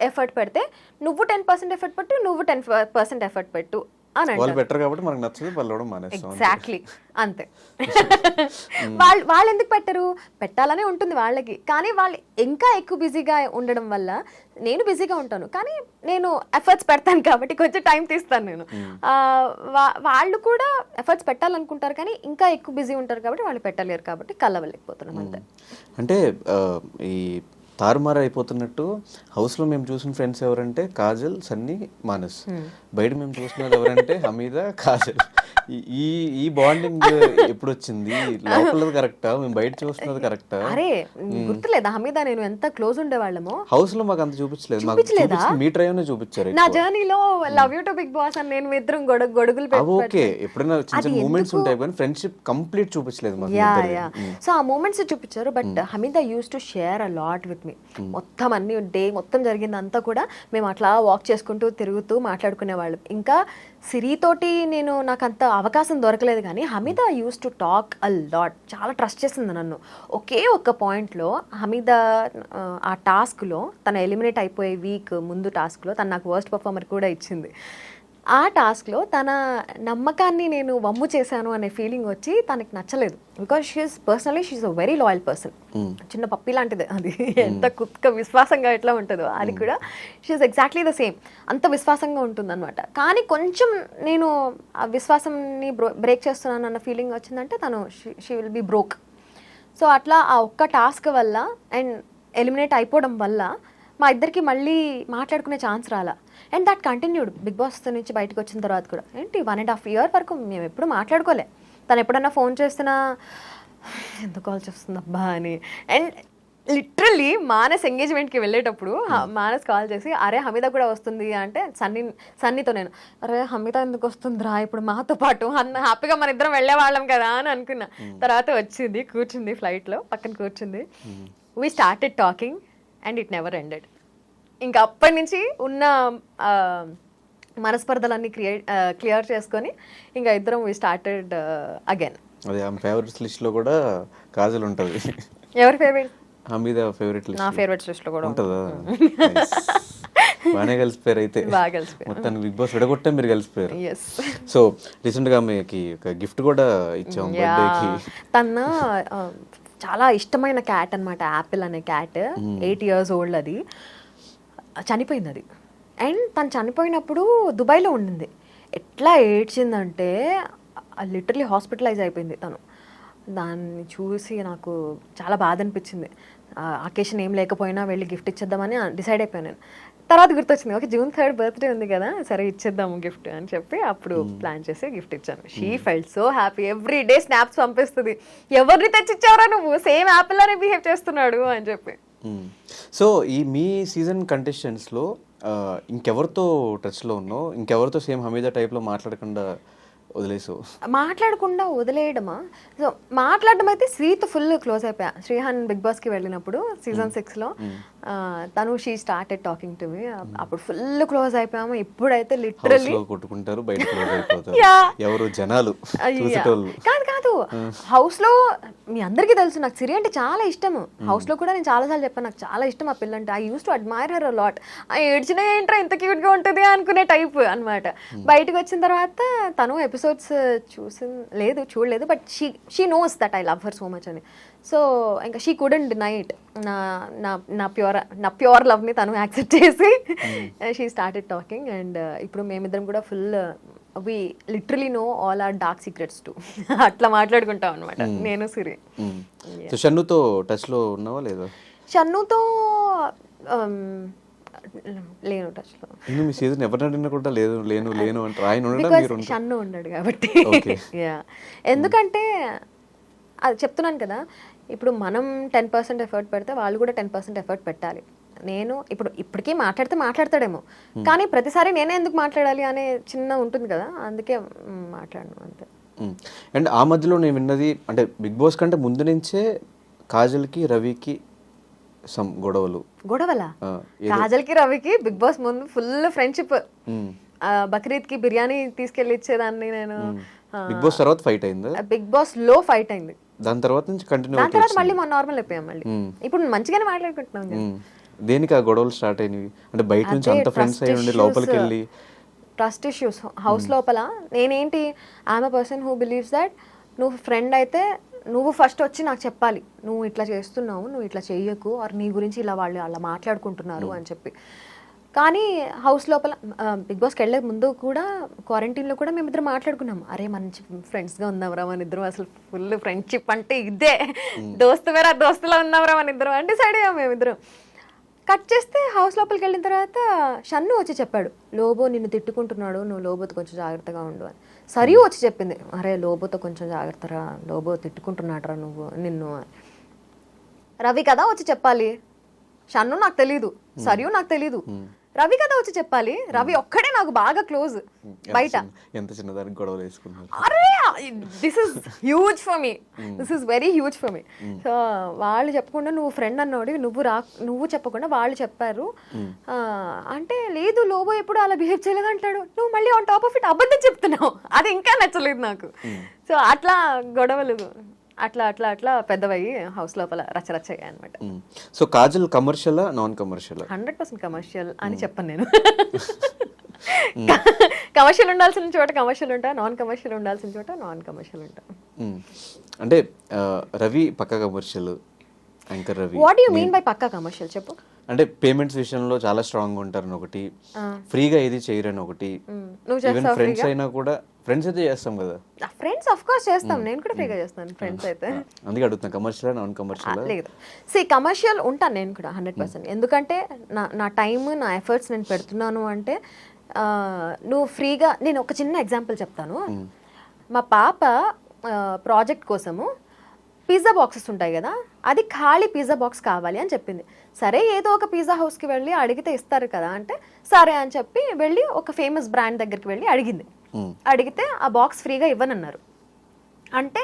ఎఫర్ట్ పెడితే నువ్వు 10% ఎఫర్ట్ పెట్టు, నువ్వు 10% ఎఫర్ట్ పెట్టు అని వాళ్ళు అంటారు. బెటర్ కాబట్టి మనకు నచ్చదు, వాళ్ళు కూడా మానేస్తాం. ఎగ్జాక్ట్లీ అంతే. వాళ్ళు ఎందుకు పెట్టరు? పెట్టాలనే ఉంటుంది వాళ్ళకి, కానీ వాళ్ళు ఇంకా ఎక్కువ బిజీగా ఉండడం వల్ల నేను బిజీగా ఉంటాను, కానీ నేను ఎఫర్ట్స్ పెడతాను కాబట్టి కొంచెం టైం తీస్తాను నేను. వాళ్ళు కూడా ఎఫర్ట్స్ పెట్టాలనుకుంటారు కానీ ఇంకా ఎక్కువ బిజీ ఉంటారు కాబట్టి వాళ్ళు పెట్టలేరు, కాబట్టి కలవలేకపోతున్నాం అంతే. అంటే ఈ తారుమారు అయిపోతున్నట్టు హౌస్లో మేము చూసిన ఫ్రెండ్స్ ఎవరంటే కాజల్, సన్నీ, మానస్. బయట మేము చూసిన ఎవరంటే హమీద, కాజల్. ఈ బాండింగ్ ఎప్పుడు వచ్చింది? లోపలది కరెక్టా, మేము బయట చూస్తున్నది కరెక్టా? అరే గుర్తులేదా హమీద నేను ఎంత క్లోజ్ ఉండేవాళ్ళమో? హౌస్ లో మాకు అంత చూపించలేదు, మాకు మీ ట్రైవ్ చూపించారు. నా జర్నీలో love you to big boss అని నేను ఇద్దరం గొడుగులు ఓకే, ఎప్పుడైనా చిన్న చిన్న మూమెంట్స్ ఉంటాయి కానీ ఫ్రెండ్షిప్ కంప్లీట్ చూపించలేదు మాకు. సో ఆ మూమెంట్స్ చూపించారు. But Hameeda used to share a lot with me. మొత్తం అన్ని డే మొత్తం జరిగిందంతా కూడా మేము అట్లా వాక్ చేసుకుంటూ తిరుగుతూ మాట్లాడుకునే వాళ్ళం. ఇంకా సిరితోటి నాకు అంత అవకాశం దొరకలేదు, కానీ Hameeda used to talk a lot. చాలా ట్రస్ట్ చేసింది నన్ను. ఒకే ఒక్క పాయింట్లో హమీద ఆ టాస్క్లో తను ఎలిమినేట్ అయిపోయే వీక్ ముందు టాస్క్లో తను నాకు వర్స్ట్ పర్ఫార్మర్ కూడా ఇచ్చింది. ఆ టాస్క్లో తన నమ్మకాన్ని నేను వమ్ము చేశాను అనే ఫీలింగ్ వచ్చి తనకి నచ్చలేదు. Because she is a very loyal person. చిన్న పప్పి లాంటిది అది. ఎంత కుక్క విశ్వాసంగా ఎట్లా ఉంటుందో అది కూడా షీఈస్ ఎగ్జాక్ట్లీ ద సేమ్. అంత విశ్వాసంగా ఉంటుందన్నమాట. కానీ కొంచెం నేను ఆ విశ్వాసంని బ్రేక్ చేస్తున్నాను అన్న ఫీలింగ్ వచ్చిందంటే తను she will be broke. So అట్లా ఆ ఒక్క టాస్క్ వల్ల అండ్ ఎలిమినేట్ అయిపోవడం వల్ల మా ఇద్దరికి మళ్ళీ మాట్లాడుకునే ఛాన్స్ రాలా. And that continued big boss నుంచి బయటకు వచ్చిన తర్వాత కూడా. ఏంటి 1.5 year వరకు మేము ఎప్పుడు మాట్లాడుకోలే. తను ఎప్పుడన్నా ఫోన్ చేస్తున్నా ఎందుకు కాల్ చేస్తుంది అబ్బా అని. అండ్ లిటరల్లీ మానస్ ఎంగేజ్మెంట్కి వెళ్ళేటప్పుడు మానస్ కాల్ చేసి అరే హమీద కూడా వస్తుంది అంటే సన్నీతో నేను అరే హమీద ఎందుకు వస్తుందిరా ఇప్పుడు మాతో పాటు హ్యాపీగా మన ఇద్దరం వెళ్ళేవాళ్ళం కదా అని అనుకున్నా. తర్వాత వచ్చింది, కూర్చుంది ఫ్లైట్లో, పక్కన కూర్చుంది. We started talking and it never ended. ఇంకా అప్పటి నుంచి ఉన్న మనస్పర్ధలన్నీ క్లియర్ చేసుకొని ఇంకా ఇద్దరం వీ స్టార్టెడ్ అగైన్. అదే ఆమె ఫేవరెట్స్ లిస్ట్ లో కూడా కాజల్ ఉంటుంది. ఎవరి ఫేవరెట్? Hameeda favourite list. నా ఫేవరెట్స్ లిస్ట్ లో కూడా ఉంటుందా? బాగానే కలిసిపోయారు అయితే. మొత్తాన్ని బిగ్ బాస్ విడగొట్టే మీరు కలిసిపోయారు. సో రీసెంట్ గా మీకు ఒక గిఫ్ట్ కూడా ఇచ్చాం బర్త్డేకి. తన చాలా ఇష్టమైన క్యాట్ అనమాట, యాపిల్ అనే క్యాట్. 8 years old. అది చనిపోయింది అది. అండ్ తను చనిపోయినప్పుడు దుబాయ్లో ఉండింది. ఎట్లా ఏడ్చిందంటే లిటరలీ హాస్పిటలైజ్ అయిపోయింది తను. దాన్ని చూసి నాకు చాలా బాధ అనిపించింది. అకేషన్ ఏం లేకపోయినా వెళ్ళి గిఫ్ట్ ఇచ్చేద్దామని డిసైడ్ అయిపోయాను నేను. తర్వాత గుర్తొచ్చింది, ఓకే June 3rd బర్త్డే ఉంది కదా, సరే ఇచ్చేద్దాము గిఫ్ట్ అని చెప్పి అప్పుడు ప్లాన్ చేసి గిఫ్ట్ ఇచ్చాను. She felt so happy. Every day snaps పంపిస్తుంది, ఎవరిని తెచ్చిచ్చావరా నువ్వు, సేమ్ యాపిల్ లానే బిహేవ్ చేస్తున్నాడు అని చెప్పి. సో ఈ మీ సీజన్ కంటెస్టెంట్స్లో ఇంకెవరితో టచ్లో ఉన్నావు? ఇంకెవరితో సేమ్ హమీద టైప్లో మాట్లాడకుండా వదిలేయడమా? సో మాట్లాడడం అయితే శ్రీతో ఫుల్ క్లోజ్ అయిపోయా. శ్రీహాన్ బిగ్ బాస్కి వెళ్ళినప్పుడు Season 6లో తను she started talking to me. అప్పుడు ఫుల్ క్లోజ్ అయిపోయాము. ఇప్పుడైతే లిటరల్లీ కొట్టుకుంటారు, బయట ఎవరు జనాలు కాదు హౌస్ లో మీ అందరికీ తెలుసు నాకు సిరి అంటే చాలా ఇష్టము. హౌస్ లో కూడా నేను చాలాసార్లు చెప్పాను నాకు చాలా ఇష్టం ఆ పిల్ల అంటే. I use to admire her a lot. ఏడ్చిన ఏంట్రా ఇంత క్యూట్ గా ఉంటుంది అనుకునే టైప్ అనమాట. బయటకు వచ్చిన తర్వాత తను ఎపిసోడ్స్ చూడలేదు, but she knows that I love her so much అని. సో ఇంకా షీ కుడెంట్ డినై ఇట్. నా ప్యూర్ లవ్ని తను యాక్సెప్ట్ చేసి షీ స్టార్టెడ్ టాకింగ్. అండ్ ఇప్పుడు మేమిద్దరం కూడా full we literally know all our dark secrets too. అట్లా మాట్లాడుకుంటాం అనమాట నేను సిరి. షన్నుతో టచ్లో ఉన్నావా లేదా? షన్నుతో లేను టచ్లో. మీ సీజన్ ఎవరినైనా కూడా లేను అంటే ఆయన షన్ను ఉన్నాడు కాబట్టి. ఎందుకంటే అది చెప్తున్నాను కదా, ఇప్పుడు మనం 10% ఎఫర్ట్ పెడితే వాళ్ళు కూడా 10% ఎఫర్ట్ పెట్టాలి. నేను ఇప్పటికీ మాట్లాడతాడేమో, కానీ ప్రతిసారి నేనే ఎందుకు మాట్లాడాలి అనే చిన్న ఉంటుంది కదా, అందుకే మాట్లాడను అంతే. అండ్ ఆ మధ్యలో నేను విన్నది అంటే బిగ్ బాస్ కంటే ముందు నుంచే కాజల్కి రవికి సమ్ గొడవలా? కాజల్కి రవికి బిగ్ బాస్ ముందు ఫుల్ ఫ్రెండ్షిప్. బక్రీద్కి బిర్యానీ తీసుకెళ్ళి ఇచ్చేదాన్ని నేను. బిగ్ బాస్ తర్వాత ఫైట్ అయిందా? బిగ్ బాస్ లో ఫైట్ అయింది, దాని తర్వాత నుంచి కంటిన్యూ దాని తర్వాత మళ్ళీ మన నార్మల్ అయిపోయాం మళ్ళీ. ఇప్పుడు మంచిగానే మాట్లాడుకుంటున్నాం కదా. దేనికి ఆ గొడవలు స్టార్ట్ అయినవి అంటే బయట నుంచి అంత ఫ్రెండ్స్ అయ్యి ఉండి లోపలికి వెళ్ళి ట్రస్ట్ ఇష్యూస్ హౌస్ లోపల. నేనేంటి, I'm a person who believes that నువ్వు ఫ్రెండ్ అయితే నువ్వు ఫస్ట్ వచ్చి నాకు చెప్పాలి, నువ్వు ఇట్లా చేస్తున్నావు, నువ్వు ఇట్లా చెయ్యకు, ఆర్ నీ గురించి ఇలా వాళ్ళు అలా మాట్లాడుకుంటున్నారు అని చెప్పి. కానీ హౌస్ లోపల బిగ్ బాస్కి వెళ్ళే ముందు కూడా క్వారంటైన్లో కూడా మేమిద్దరం మాట్లాడుకున్నాం, అరే మంచి ఫ్రెండ్స్గా ఉందాంరా మన ఇద్దరం, అసలు ఫుల్ ఫ్రెండ్షిప్ అంటే ఇదే, దోస్తు వేరే దోస్తులా ఉందాంరా మన ఇద్దరం అని డిసైడ్ అయ్యాం మేమిద్దరం. కట్ చేస్తే హౌస్ లోపలికి వెళ్ళిన తర్వాత షన్ను వచ్చి చెప్పాడు, లోబో నిన్ను తిట్టుకుంటున్నాడు, నువ్వు లోబోతో కొంచెం జాగ్రత్తగా ఉండు అని. సరియు వచ్చి చెప్పింది, అరే లోబోతో కొంచెం జాగ్రత్తరా, లోబో తిట్టుకుంటున్నాడరా నువ్వు నిన్ను. రవి కదా వచ్చి చెప్పాలి, షన్ను నాకు తెలీదు, సరియు నాకు తెలీదు, రవి కదా వచ్చి చెప్పాలి. రవి ఒక్కడే నాకు బాగా క్లోజ్ బయట. ఎంత చిన్నదానికి గొడవలు వేసుకున్నారు. అరే this is huge for me, this is very huge for me. So వాళ్ళు చెప్పకుండా నువ్వు ఫ్రెండ్ అన్నోడి నువ్వు చెప్పకుండా వాళ్ళు చెప్పారు అంటే, లేదు లోబో ఎప్పుడు అలా బిహేవ్ చేయలేదు అంటాడు, నువ్వు మళ్ళీ ఆన్ టాప్ ఆఫ్ ఇట్ అబద్ధం చెప్తున్నావు, అది ఇంకా నచ్చలేదు నాకు. సో అట్లా గొడవలు అట్లా అట్లా అట్లా పెద్దవయ్యి హౌస్ లోపల రచ్చరచ్చయ్యాయి అనమాట. సో కాజల్ కమర్షియలా నాన్ కమర్షియలా? 100% కమర్షియల్ అని చెప్పను నేను. కమర్షియల్ ఉండాల్సిన చోట కమర్షియల్ ఉంటా, నాన్ కమర్షియల్ ఉండాల్సిన చోట నాన్ కమర్షియల్ ఉంటా. అంటే రవి పక్కా commercial, anchor Ravi. What you mean by పక్కా కమర్షియల్ చెప్పు. అంటే పేమెంట్స్ విషయంలో చాలా స్ట్రాంగ్ ఉంటారని ఒకటి, ఫ్రీగా ఏది చేయరని ఒకటి, ఈవెన్ ఫ్రెండ్స్ అయినా కూడా, ఫ్రెండ్స్ అయితే చేస్తాం కదా. ఫ్రెండ్స్ ఆఫ్ కోర్స్ చేస్తాం, నేను కూడా ఫ్రీగా చేస్తాను ఫ్రెండ్స్ అయితే. అందుకే అడుగుతున్నా, కమర్షియల్ నాన్ కమర్షియల్? లేదు, కమర్షియల్ ఉంటాను నేను కూడా 100%. ఎందుకంటే నా టైమ్ నా ఎఫర్ట్స్ నేను పెడుతున్నాను అంటే. నువ్వు ఫ్రీగా, నేను ఒక చిన్న ఎగ్జాంపుల్ చెప్తాను. మా పాప ప్రాజెక్ట్ కోసము పిజ్జా బాక్సెస్ ఉంటాయి కదా, అది ఖాళీ పిజ్జా బాక్స్ కావాలి అని చెప్పింది. సరే ఏదో ఒక పిజ్జా హౌస్కి వెళ్ళి అడిగితే ఇస్తారు కదా అంటే, సరే అని చెప్పి వెళ్ళి ఒక ఫేమస్ బ్రాండ్ దగ్గరికి వెళ్ళి అడిగింది. అడిగితే ఆ బాక్స్ ఫ్రీగా ఇవ్వనన్నారు. అంటే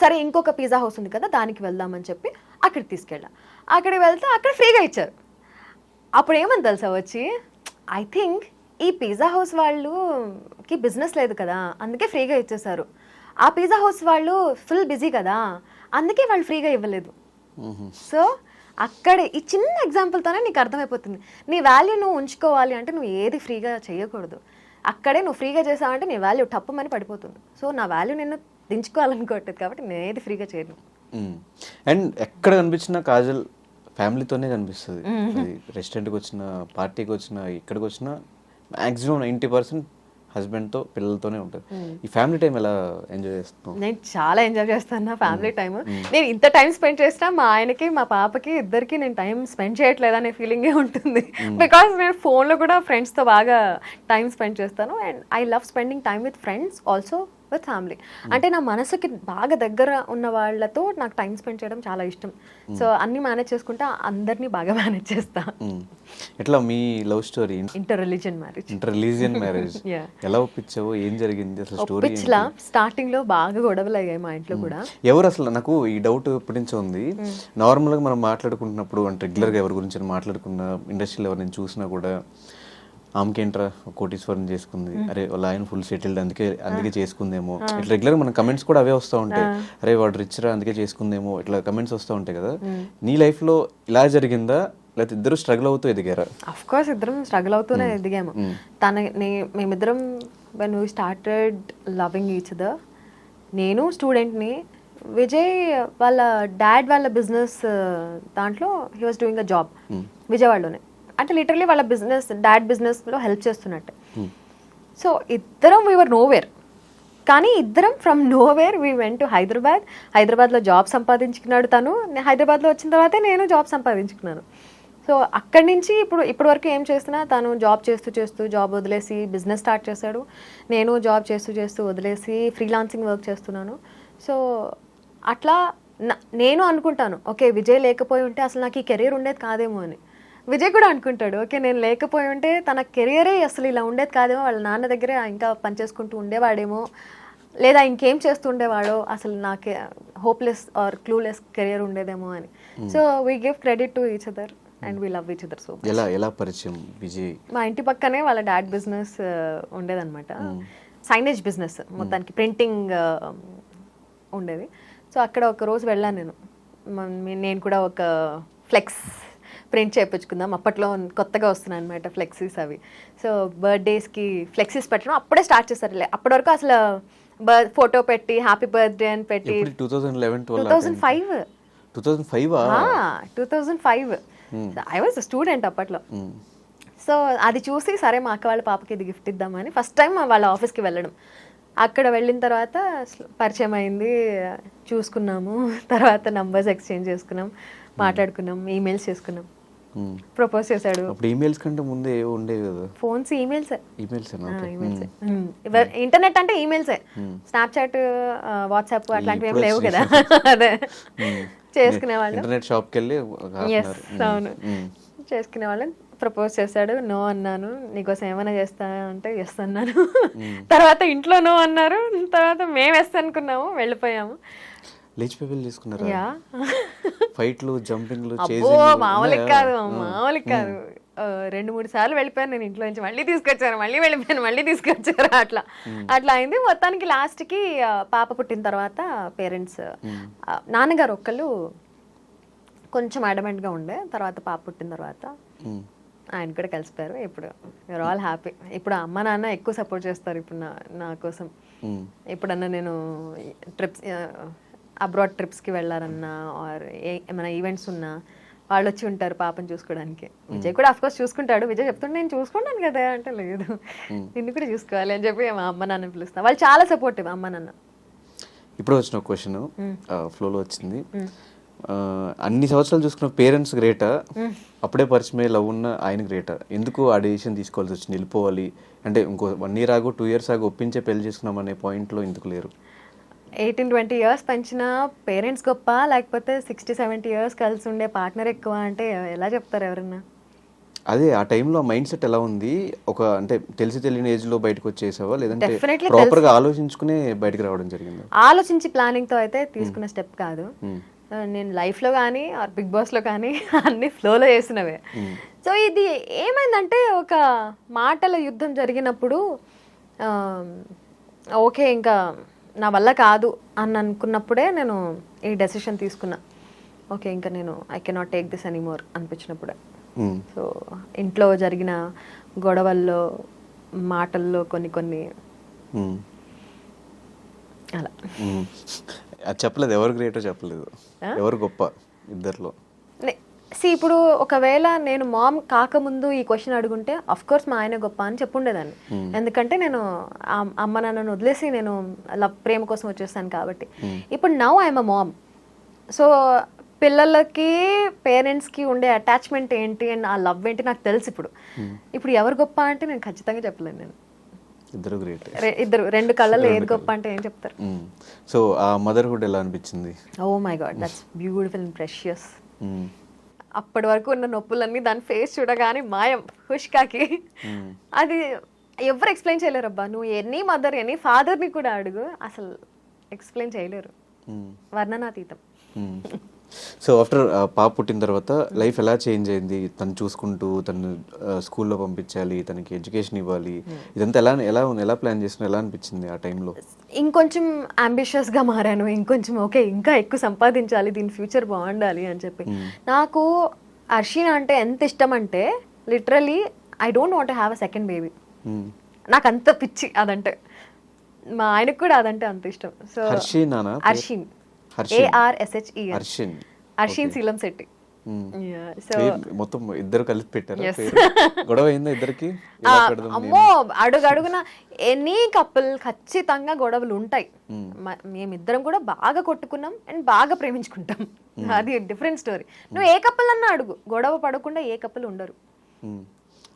సరే ఇంకొక పిజ్జా హౌస్ ఉంది కదా దానికి వెళ్దామని చెప్పి అక్కడికి తీసుకెళ్ళా. అక్కడికి వెళ్తే అక్కడ ఫ్రీగా ఇచ్చారు. అప్పుడు ఏమని తెలుసా వచ్చి, ఐ థింక్ ఈ పిజ్జా హౌస్ వాళ్ళకి బిజినెస్ లేదు కదా అందుకే ఫ్రీగా ఇచ్చేసారు, ఆ పిజ్జా హౌస్ వాళ్ళు ఫుల్ బిజీ కదా అందుకే వాళ్ళు ఫ్రీగా ఇవ్వలేదు. సో అక్కడ ఈ చిన్న ఎగ్జాంపుల్తోనే నీకు అర్థమైపోతుంది, నీ వాల్యూ నువ్వు ఉంచుకోవాలి అంటే నువ్వు ఏది ఫ్రీగా చేయకూడదు. అక్కడే నువ్వు ఫ్రీగా చేసావంటే నీ వాల్యూ టప్పమని పడిపోతుంది. సో నా వాల్యూ నేను దించుకోవాలనుకోవట్లేదు కాబట్టి నేను ఏది ఫ్రీగా చేయను. అండ్ ఎక్కడ కనిపించినా కాజల్ ఫ్యామిలీతోనే కనిపిస్తుంది. రెస్టారెంట్కి వచ్చిన, పార్టీకి వచ్చిన, ఇక్కడికి వచ్చిన మ్యాక్సిమం 90% హస్బెండ్తో పిల్లలతోనే ఉంటుంది. ఈ ఫ్యామిలీ టైం ఎలా ఎంజాయ్ చేస్తున్నావు? నేను చాలా ఎంజాయ్ చేస్తాను నా ఫ్యామిలీ టైం. నేను ఇంత టైం స్పెండ్ చేసినా మా ఆయనకి మా పాపకి ఇద్దరికి నేను టైం స్పెండ్ చేయట్లేదు అనే ఫీలింగే ఉంటుంది. బికాస్ నేను ఫోన్లో కూడా ఫ్రెండ్స్తో బాగా టైం స్పెండ్ చేస్తాను. And I love spending time with friends also with family. అంటే నా మనసుకి బాగా దగ్గర ఉన్న వాళ్ళతో నాకు టైం స్పెండ్ చేయడం చాలా ఇష్టం. సో అన్ని మేనేజ్ చేసుకుంటా, అందరినీ బాగా మేనేజ్ చేస్తా. ఎట్లా మీ love story? Inter religion marriage. ఎలా ఒప్పించావు, ఏం జరిగింది అసలు స్టోరీ? స్టార్టింగ్ లో బాగా గొడవలు అయ్యాయి మా ఇంట్లో కూడా. ఎవరు అసలు, నాకు ఈ డౌట్ ఎప్పటి నుంచో ఉంది. నార్మల్ గా మనం మాట్లాడుకుంటున్నప్పుడు అంటే రెగ్యులర్ గా ఎవరి గురించి మాట్లాడుకున్నా, ఇండస్ట్రీలో ఎవరిని చూసినా కూడా ఆమెకేంట్రా కోటీశ్వరం చేసుకుంది, అరే వాళ్ళ ఆయన ఫుల్ సెటిల్డ్ అందుకే చేసుకుందేమో, ఇట్లా రెగ్యులర్ మన కమెంట్స్ కూడా అవే వస్తూ ఉంటాయి. అరే వాడు రిచ్ రా అందుకే చేసుకుందేమో, ఇట్లా కమెంట్స్ వస్తూ ఉంటాయి కదా. నీ లైఫ్ లో ఇలా జరిగిందా, లేకపోతే ఇద్దరు స్ట్రగుల్ అవుతూ ఎదిగారా? అఫ్ కోర్స్ ఇద్దరం స్ట్రగుల్ అవుతూనే ఎదిగాము. మేమిద్దరం when we started loving each other, నేను స్టూడెంట్ని, విజయ్ వాళ్ళ డాడ్ వాళ్ళ బిజినెస్ దాంట్లో he was doing a job విజయవాడలోనే. అంటే లిటరలీ వాళ్ళ బిజినెస్, డాడ్ బిజినెస్లో హెల్ప్ చేస్తున్నట్టు. సో ఇద్దరం వీ వర్ నోవేర్, కానీ ఇద్దరం from nowhere we went to హైదరాబాద్లో జాబ్ సంపాదించుకున్నాడు తను, హైదరాబాద్లో వచ్చిన తర్వాతే నేను జాబ్ సంపాదించుకున్నాను. సో అక్కడి నుంచి ఇప్పుడు వరకు ఏం చేస్తున్నా, తను జాబ్ చేస్తూ జాబ్ వదిలేసి బిజినెస్ స్టార్ట్ చేశాడు, నేను జాబ్ చేస్తూ వదిలేసి ఫ్రీలాన్సింగ్ వర్క్ చేస్తున్నాను. సో అట్లా నేను అనుకుంటాను, ఓకే విజయ్ లేకపోయి ఉంటే అసలు నాకు ఈ కెరీర్ ఉండేది కాదేమో అని. విజయ్ కూడా అనుకుంటాడు, ఓకే నేను లేకపోయి ఉంటే తన కెరియరే అసలు ఇలా ఉండేది కాదేమో, వాళ్ళ నాన్న దగ్గరే ఇంకా పనిచేసుకుంటూ ఉండేవాడేమో, లేదా ఇంకేం చేస్తూ ఉండేవాడో, అసలు నాకే హోప్లెస్ ఆర్ క్లూలెస్ కెరియర్ ఉండేదేమో అని. So we give credit to each other and we love each other. So ఎలా పరిచయం విజయ్? మా ఇంటి పక్కనే వాళ్ళ డాడ్ బిజినెస్ ఉండేదన్నమాట. సైనేజ్ బిజినెస్ మొత్తానికి ప్రింటింగ్ ఉండేది. సో అక్కడ ఒక రోజు వెళ్ళాను నేను కూడా ఒక ఫ్లెక్స్ ప్రింట్ చేయించుకుందాం, అప్పట్లో కొత్తగా వస్తున్నాయి అనమాట ఫ్లెక్సీస్ అవి. సో బర్త్డేస్కి ఫ్లెక్సీస్ పెట్టడం అప్పుడే స్టార్ట్ చేస్తారు. అప్పటి వరకు అసలు ఫోటో పెట్టి హ్యాపీ బర్త్డే అని పెట్టి 2005 ఐ వాజ్ స్టూడెంట్ అప్పట్లో. సో అది చూసి సరే మా అక్క వాళ్ళ పాపకి ఇది గిఫ్ట్ ఇద్దామని ఫస్ట్ టైం వాళ్ళ ఆఫీస్కి వెళ్ళడం. అక్కడ వెళ్ళిన తర్వాత పరిచయం అయింది, చూసుకున్నాము, తర్వాత నంబర్స్ ఎక్స్చేంజ్ చేసుకున్నాం, మాట్లాడుకున్నాం, ఈమెయిల్స్ చేసుకున్నాం. ప్రపోజ్ చేశాడు. ఈమెయిల్స్ కంటే ముందే ఉండేవి కదా ఫోన్స్, ఈమెయిల్సే. ఈమెయిల్స్ ఇంటర్నెట్ అంటే ఈమెయిల్సే, స్నాప్చాట్, వాట్సాప్ అట్లాంటివి ఏం లేవు కదా. అదే చేసుకునేవాళ్ళం. ఇంటర్నెట్ షాప్కి వెళ్ళి అవును చేసుకునేవాళ్ళం. ప్రపోజ్ చేశాడు, నో అన్నాను. నీకోసం ఏమైనా చేస్తా అంటే ఎస్ అన్నాను. తర్వాత ఇంట్లో నో అన్నారు, తర్వాత మేము ఎస్ అనుకున్నాము, వెళ్ళిపోయాము. లేచిపోయి తీసుకున్నారు. ఫైట్లు, జంపింగ్లు, మామూలు కాదు. 2-3 సార్లు వెళ్ళిపోయాను నేను ఇంట్లో నుంచి, మళ్ళీ తీసుకొచ్చారు, మళ్ళీ వెళ్ళిపోయాను, మళ్ళీ తీసుకొచ్చారు, అట్లా అయింది. మొత్తానికి లాస్ట్కి పాప పుట్టిన తర్వాత పేరెంట్స్, నాన్నగారు ఒక్కళ్ళు కొంచెం అడమెంట్గా ఉండే, తర్వాత పాప పుట్టిన తర్వాత ఆయన కూడా కలిసిపోయారు. ఇప్పుడు యూఆర్ ఆల్ హ్యాపీ. ఇప్పుడు అమ్మ నాన్న ఎక్కువ సపోర్ట్ చేస్తారు ఇప్పుడు నా కోసం. ఎప్పుడన్నా నేను ట్రిప్స్, అబ్రాడ్ ట్రిప్స్కి వెళ్ళారన్నా ఆర్ ఏమైనా ఈవెంట్స్ ఉన్నా వాళ్ళు వచ్చి ఉంటారు పాపని చూసుకోవడానికి. విజయ్ కూడా అఫ్కోర్స్ చూసుకుంటాడు. విజయ్ చెప్తుంటే నేను చూసుకుంటాను కదా అంటే, లేదు నిన్ను కూడా చూసుకోవాలి అని చెప్పి మా అమ్మ నాన్న పిలుస్తాను. వాళ్ళు చాలా సపోర్టివ్ అమ్మ నాన్న. ఇప్పుడు వచ్చిన క్వశ్చన్ ఫ్లోలో వచ్చింది. అన్ని సంవత్సరాలు చూసుకున్న పేరెంట్స్ గ్రేటా, అప్పుడే పరిచయమే లవ్ ఉన్న ఆయన గ్రేటా? ఎందుకు ఆ డెసిషన్ తీసుకోవాల్సి వచ్చింది? వెళ్ళిపోవాలి అంటే ఇంకో 1 year ఆగో 2 years ఆగో ఒప్పించే పెళ్లి చేసుకున్నాం అనే పాయింట్లో ఎందుకు లేరు? 18-20 years పెంచిన పేరెంట్స్ గొప్ప, లేకపోతే 60-70 years కలిసి ఉండే పార్ట్నర్ ఎక్కువ అంటే ఎలా చెప్తారు ఎవరన్నా? అదే ఆ టైంలో మైండ్ సెట్ ఎలా ఉంది? ఒక అంటే తెలిసి తెలియని ఏజ్ లో బయటకు వచ్చేసావా, లేదంటే ప్రాపర్ గా ఆలోచించుకునే బయటకు రావడం జరిగింది? ఆలోచించి ప్లానింగ్ తో అయితే తీసుకున్న స్టెప్ కాదు. నేను లైఫ్లో కానీ ఆర్ బిగ్ బాస్లో కానీ అన్ని ఫ్లోలో చేసినవే. సో ఇది ఏమైందంటే ఒక మాటల యుద్ధం జరిగినప్పుడు ఓకే ఇంకా నా వల్ల కాదు అని అనుకున్నప్పుడే నేను ఈ డెసిషన్ తీసుకున్నా. ఓకే ఇంకా నేను I cannot take this anymore అనిపించినప్పుడే. సో ఇంట్లో జరిగిన గొడవల్లో, మాటల్లో కొన్ని అలా అది చెప్పలేదు. ఎవరు గ్రేటో చెప్పలేదు, ఎవరు గొప్ప ఇద్దర్లో? ఇప్పుడు ఒకవేళ నేను మామ్ కాకముందు ఈ క్వశ్చన్ అడుగుంటే అఫ్ కోర్స్ మా ఆయన గొప్ప అని చెప్పుండేదాన్ని. ఎందుకంటే నేను అమ్మ నాన్నను వదిలేసి నేను ప్రేమ కోసం వచ్చేస్తాను కాబట్టి. ఇప్పుడు now I'm a ma'am. So పిల్లలకి పేరెంట్స్కి ఉండే అటాచ్మెంట్ ఏంటి అండ్ ఆ లవ్ ఏంటి నాకు తెలుసు. ఇప్పుడు ఎవరు గొప్ప అంటే నేను ఖచ్చితంగా చెప్పలేను. నేను ఇద్దరు గ్రేట్. ఇద్దరు 2 కళ్ళలో ఏది గొప్ప అంటే ఏం చెప్తారు? సో ఆ మదర్హుడ్ ఎలా అనిపించింది? Oh my god, that's beautiful and precious. అప్పటి వరకు ఉన్న నొప్పులన్నీ దాని ఫేస్ చూడగానే మాయం. హుష్కాకి అది ఎవరు ఎక్స్ప్లెయిన్ చేయలేరు అబ్బా. నువ్వు ఎనీ మదర్ ఎనీ ఫాదర్ని కూడా అడుగు, అసలు ఎక్స్ప్లెయిన్ చేయలేరు, వర్ణనాతీతం. సో ఆఫ్టర్ పాప పుట్టిన తర్వాత లైఫ్ ఎలా చేంజ్ అయింది? తను చూసుకుంటూ, తను స్కూల్లో పంపించాలి, తనకి ఎడ్యుకేషన్ ఇవ్వాలి, ఇదంతా ఎలా ప్లాన్ చేస్తున్నా, ఎలా అనిపించింది ఆ టైంలో? ఇంకొంచెం అంబిషియస్గా మారాను. ఇంకొంచెం ఓకే ఇంకా ఎక్కువ సంపాదించాలి, దీని ఫ్యూచర్ బాగుండాలి అని చెప్పి. నాకు అర్షిన అంటే ఎంత ఇష్టం అంటే literally I don't want to have a second baby. నాకు అంత పిచ్చి అదంటే. మా ఆయనకు కూడా అదంటే అంత ఇష్టం. సో అర్షిన్, ARSHEN, అర్షిన్ శీలం శెట్టి. మొత్తం ఇద్దరు కలిపి పెట్టారు. గొడవ అయిందా ఇద్దరికి? అమ్మో, అడుగడుగున ఎనీ కపుల్ ఖచ్చితంగా గొడవలు ఉంటాయి. మేమిద్దరం కూడా బాగా కొట్టుకున్నాం అండ్ బాగా ప్రేమించుకుంటాం. అది డిఫరెంట్ స్టోరీ. నువ్వు ఏ కపుల్ అన్నా అడుగు, గొడవ పడకుండా ఏ కపుల్ ఉండరు.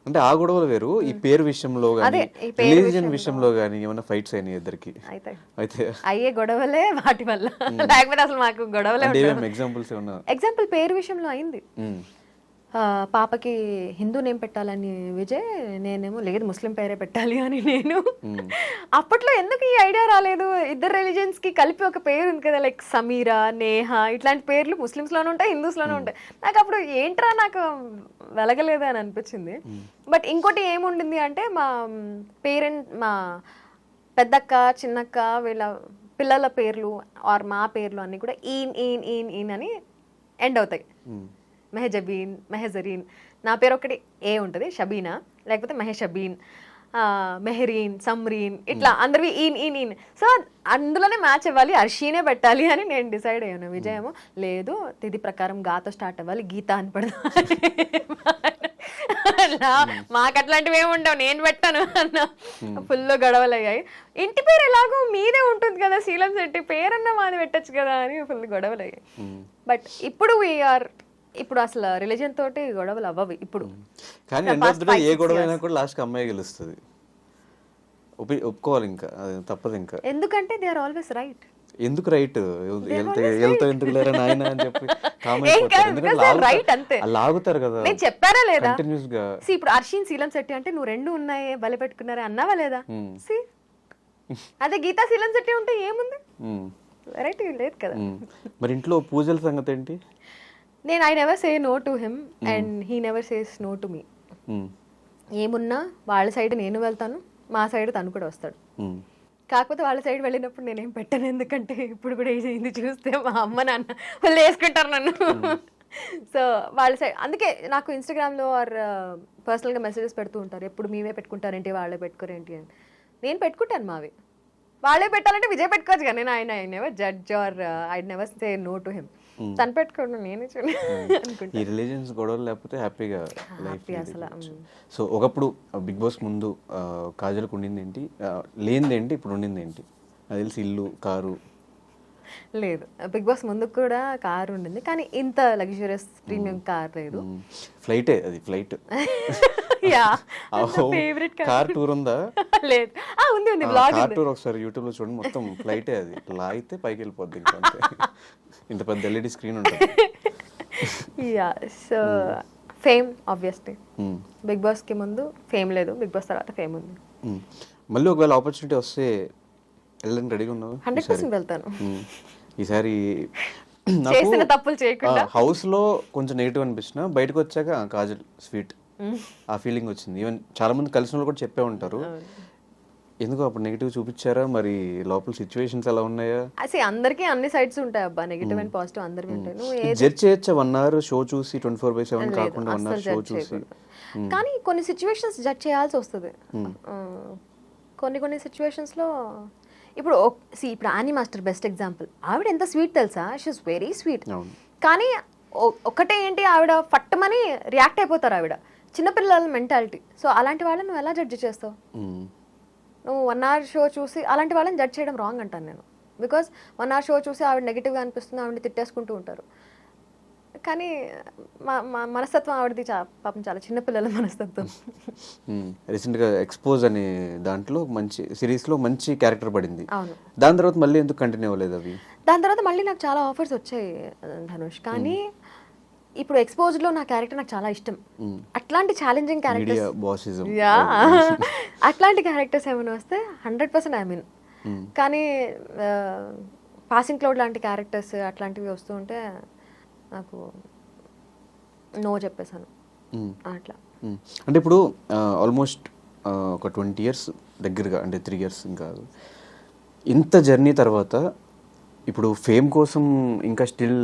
అంటే ఆ గొడవలు వేరు. ఈ పేరు విషయంలో గానీ, రిలీజియన్ విషయంలో గానీ ఏమైనా ఫైట్స్ అయినాయి ఇద్దరికి? అయితే అయ్యే గొడవలే వాటి వల్ల, లేకపోతే అసలు మాకు గొడవలే. ఎగ్జాంపుల్స్ ఏమన్నా? ఎగ్జాంపుల్ పేరు విషయంలో అయింది. పాపకి హిందూ నేమ్ పెట్టాలని విజయ్, నేనేమో లేదు ముస్లిం పేరే పెట్టాలి అని నేను. అప్పట్లో ఎందుకు ఈ ఐడియా రాలేదు? ఇద్దరు రిలీజియన్స్ కి కలిపి ఒక పేరు ఉంది కదా, లైక్ సమీరా, నేహ, ఇట్లాంటి పేర్లు ముస్లిమ్స్ లోనే ఉంటాయి, హిందూస్ లోనే ఉంటాయి. నాకు అప్పుడు ఏంట్రా నాకు వెలగలేదు అని అనిపించింది. బట్ ఇంకోటి ఏముండింది అంటే మా పెద్దక్క చిన్నక్క వీళ్ళ పిల్లల పేర్లు ఆర్ మా పేర్లు అన్నీ కూడా ఈన్ ఈన్ ఈన్ ఈన్ అని ఎండ్ అవుతాయి. మెహజబీన్, మెహజరీన్. నా పేరు ఒకటి ఏ ఉంటుంది, షబీనా, లేకపోతే మెహషబీన్, మెహరీన్, సమ్రీన్, ఇట్లా అందరివి ఈన్ ఈన్ ఈన్. సో అందులోనే మ్యాచ్ అవ్వాలి, అర్షీనే పెట్టాలి అని నేను డిసైడ్ అయ్యాను. విజయము లేదు, తిథి ప్రకారం గాతో స్టార్ట్ అవ్వాలి, గీత అని పడదాం. మాకు అట్లాంటివి ఏమి ఉండవు, నేను పెట్టాను అన్న. ఫుల్ గొడవలు అయ్యాయి. ఇంటి పేరు ఎలాగో మీదే ఉంటుంది కదా శీలం శెట్టి, పేరన్నా మాది పెట్టచ్చు కదా అని ఫుల్ గొడవలు అయ్యాయి. బట్ ఇప్పుడు ఇప్పుడు అసలు రిలీజన్ తోటి గొడవలు అవ్వవు ఇప్పుడు. కానీ ఏ గొడవ అయినా కూడా లాస్ట్ అమ్మాయి గెలుస్తుంది, ఒప్పుకోవాలి, ఇంకా తప్పదు. ఇంకా ఎందుకంటే దే ఆర్ ఆల్వేస్ రైట్. ఎందుకు రైట్ వెళ్తా ఎందుకు లేరా నాయన అని చెప్పి లాగుతారు కదా. నేను చెప్పారా లేదా కంటిన్యూస్ గా. ఇప్పుడు అర్షిన్ శీలం శెట్టి అంటే నువ్వు రెండు ఉన్నాయి బలి పెట్టుకున్నారా అన్నావా లేదా? అదే గీతా శీలం శెట్టి ఉంటే ఏముంది, వెరైటీ లేదు కదా. మరి ఇంట్లో పూజల సంగతి ఏంటి? నేను I never say no to him and he never says no to me. ఏమున్నా వాళ్ళ సైడ్ నేను వెళ్తాను, మా సైడ్ తను కూడా వస్తాడు. కాకపోతే వాళ్ళ సైడ్ వెళ్ళినప్పుడు నేనేం పెట్టను, ఎందుకంటే ఇప్పుడు కూడా ఇది చూస్తే మా అమ్మ నాన్న వాళ్ళు వేసుకుంటారు నన్ను. సో వాళ్ళ సైడ్ అందుకే నాకు ఇన్స్టాగ్రామ్లో ఆర్ పర్సనల్గా మెసేజెస్ పెడుతూ ఉంటారు, ఎప్పుడు మేమే పెట్టుకుంటారేంటి వాళ్ళే పెట్టుకోరేంటి అని. నేను పెట్టుకుంటాను మావి, వాళ్ళే పెట్టాలంటే విజయ్ పెట్టుకోవచ్చు కానీ నేను I never judge or I never say no to him. తను పెట్టుకోండి నేనే ఈ రిలేషన్స్ గొడవలు లేకపోతే హ్యాపీగా లైఫ్ అసలు. సో ఒకప్పుడు బిగ్ బాస్ ముందు కాజల్కి ఉండింది ఏంటి, లేనిది ఏంటి, ఇప్పుడు ఉండింది ఏంటి? అది తెలిసి ఇల్లు, కారు. లేదు, బిగ్ బాస్ ముందు కూడా కారు ఉండింది కానీ ఇంత లగ్జరియస్ ప్రీమియం కార్ లేదు. ఫ్లైటే, అది ఫ్లైట్. కార్ టూర్ ఉందా? లేదు, ఉంది ఉంది బ్లాగ్. కార్ టూర్ ఒకసారి యూట్యూబ్ లో చూడండి, మొత్తం ఫ్లైటే. అది లాగితే పైకి వెళ్ళిపోద్ది, ఇంకా ఇంత పెద్ద ఎల్ఈడి స్క్రీన్ ఉంటుంది. Yeah, so fame obviously. Big boss కి ముందు ఫేమ్ లేదు, బిగ్ బాస్ తర్వాత ఫేమ్ ఉంది. మళ్ళీ ఒకవేళ ఆపర్చునిటీ వస్తే వెళ్ళడానికి రెడీగా ఉన్నావు? 100% వెళ్తాను ఈసారి. చేసిన తప్పులు చేయకుండా. హౌస్ లో కొంచెం నెగిటివ్ అనిపించిన, బయటకు వచ్చాక కాజల్ స్వీట్, ఆ ఫీలింగ్ వచ్చింది. ఈవెన్ చాలా మంది కలిసిన వాళ్ళు కూడా చెప్పే ఉంటారు. ఎందుకు అప్పుడు నెగిటివ్ చూపించారా, మరి లోపల సిచ్యువేషన్స్ ఎలా ఉన్నాయా? అసలు అందరికీ అన్ని సైడ్స్ ఉంటాయి అబ్బా, నెగిటివ్ అండ్ పాజిటివ్ అందరికీ ఉంటాయి. జడ్జ్ చేయొచ్చా 1 hour షో చూసి, 24/7 కాకుండా 1 hour షో చూసి? కానీ కొన్ని సిచ్యువేషన్స్ జడ్జ్ చేయాల్సి వస్తుంది. కొన్ని సిచ్యువేషన్స్ లో ఇప్పుడు ఇప్పుడు ఆనీ మాస్టర్ బెస్ట్ ఎగ్జాంపుల్. ఆవిడ ఎంత స్వీట్ తెలుసా, షీఈస్ వెరీ స్వీట్. కానీ ఒకటే ఏంటి, ఆవిడ ఫట్టమని రియాక్ట్ అయిపోతారు ఆవిడ, చిన్నపిల్లల మెంటాలిటీ. సో అలాంటి వాళ్ళని నువ్వు ఎలా జడ్జి చేస్తావు? నువ్వు 1 hour షో చూసి అలాంటి వాళ్ళని జడ్జ్ చేయడం రాంగ్ అంటాను నేను. బికాస్ 1 hour షో చూసి ఆవిడ నెగిటివ్గా అనిపిస్తుంది, ఆవిడ తిట్టేసుకుంటూ ఉంటారు. కానీ మనస్తత్వం ఆవిడది పాపం చాలా చిన్నపిల్లల మనస్తత్వం. రీసెంట్గా ఎక్స్పోజ్ అనే దాంట్లో మంచి సిరీస్లో మంచి క్యారెక్టర్ పడింది. అవును, దాని తర్వాత మళ్ళీ ఎందుకు కంటిన్యూ అవ్వలేదు అవి? దాని తర్వాత మళ్ళీ నాకు చాలా ఆఫర్స్ వచ్చాయి ధనుష్, కానీ ఇప్పుడు ఎక్స్పోజ్ లో నా క్యారెక్టర్ నాకు చాలా ఇష్టం. అట్లాంటి ఛాలెంజింగ్ క్యారెక్టర్స్, అట్లాంటి క్యారెక్టర్స్ ఏమైనా వస్తే 100% ఐ మీన్. కానీ పాసింగ్ క్లౌడ్ లాంటి క్యారెక్టర్స్ అట్లాంటివి వస్తూ ఉంటే నాకు నో చెప్పేశాను అట్లా. అంటే ఇప్పుడు ఆల్మోస్ట్ ఒక 20 years దగ్గరగా, అంటే 3 years ఇంకా ఇంత జర్నీ తర్వాత ఇప్పుడు ఫేమ్ కోసం ఇంకా స్టిల్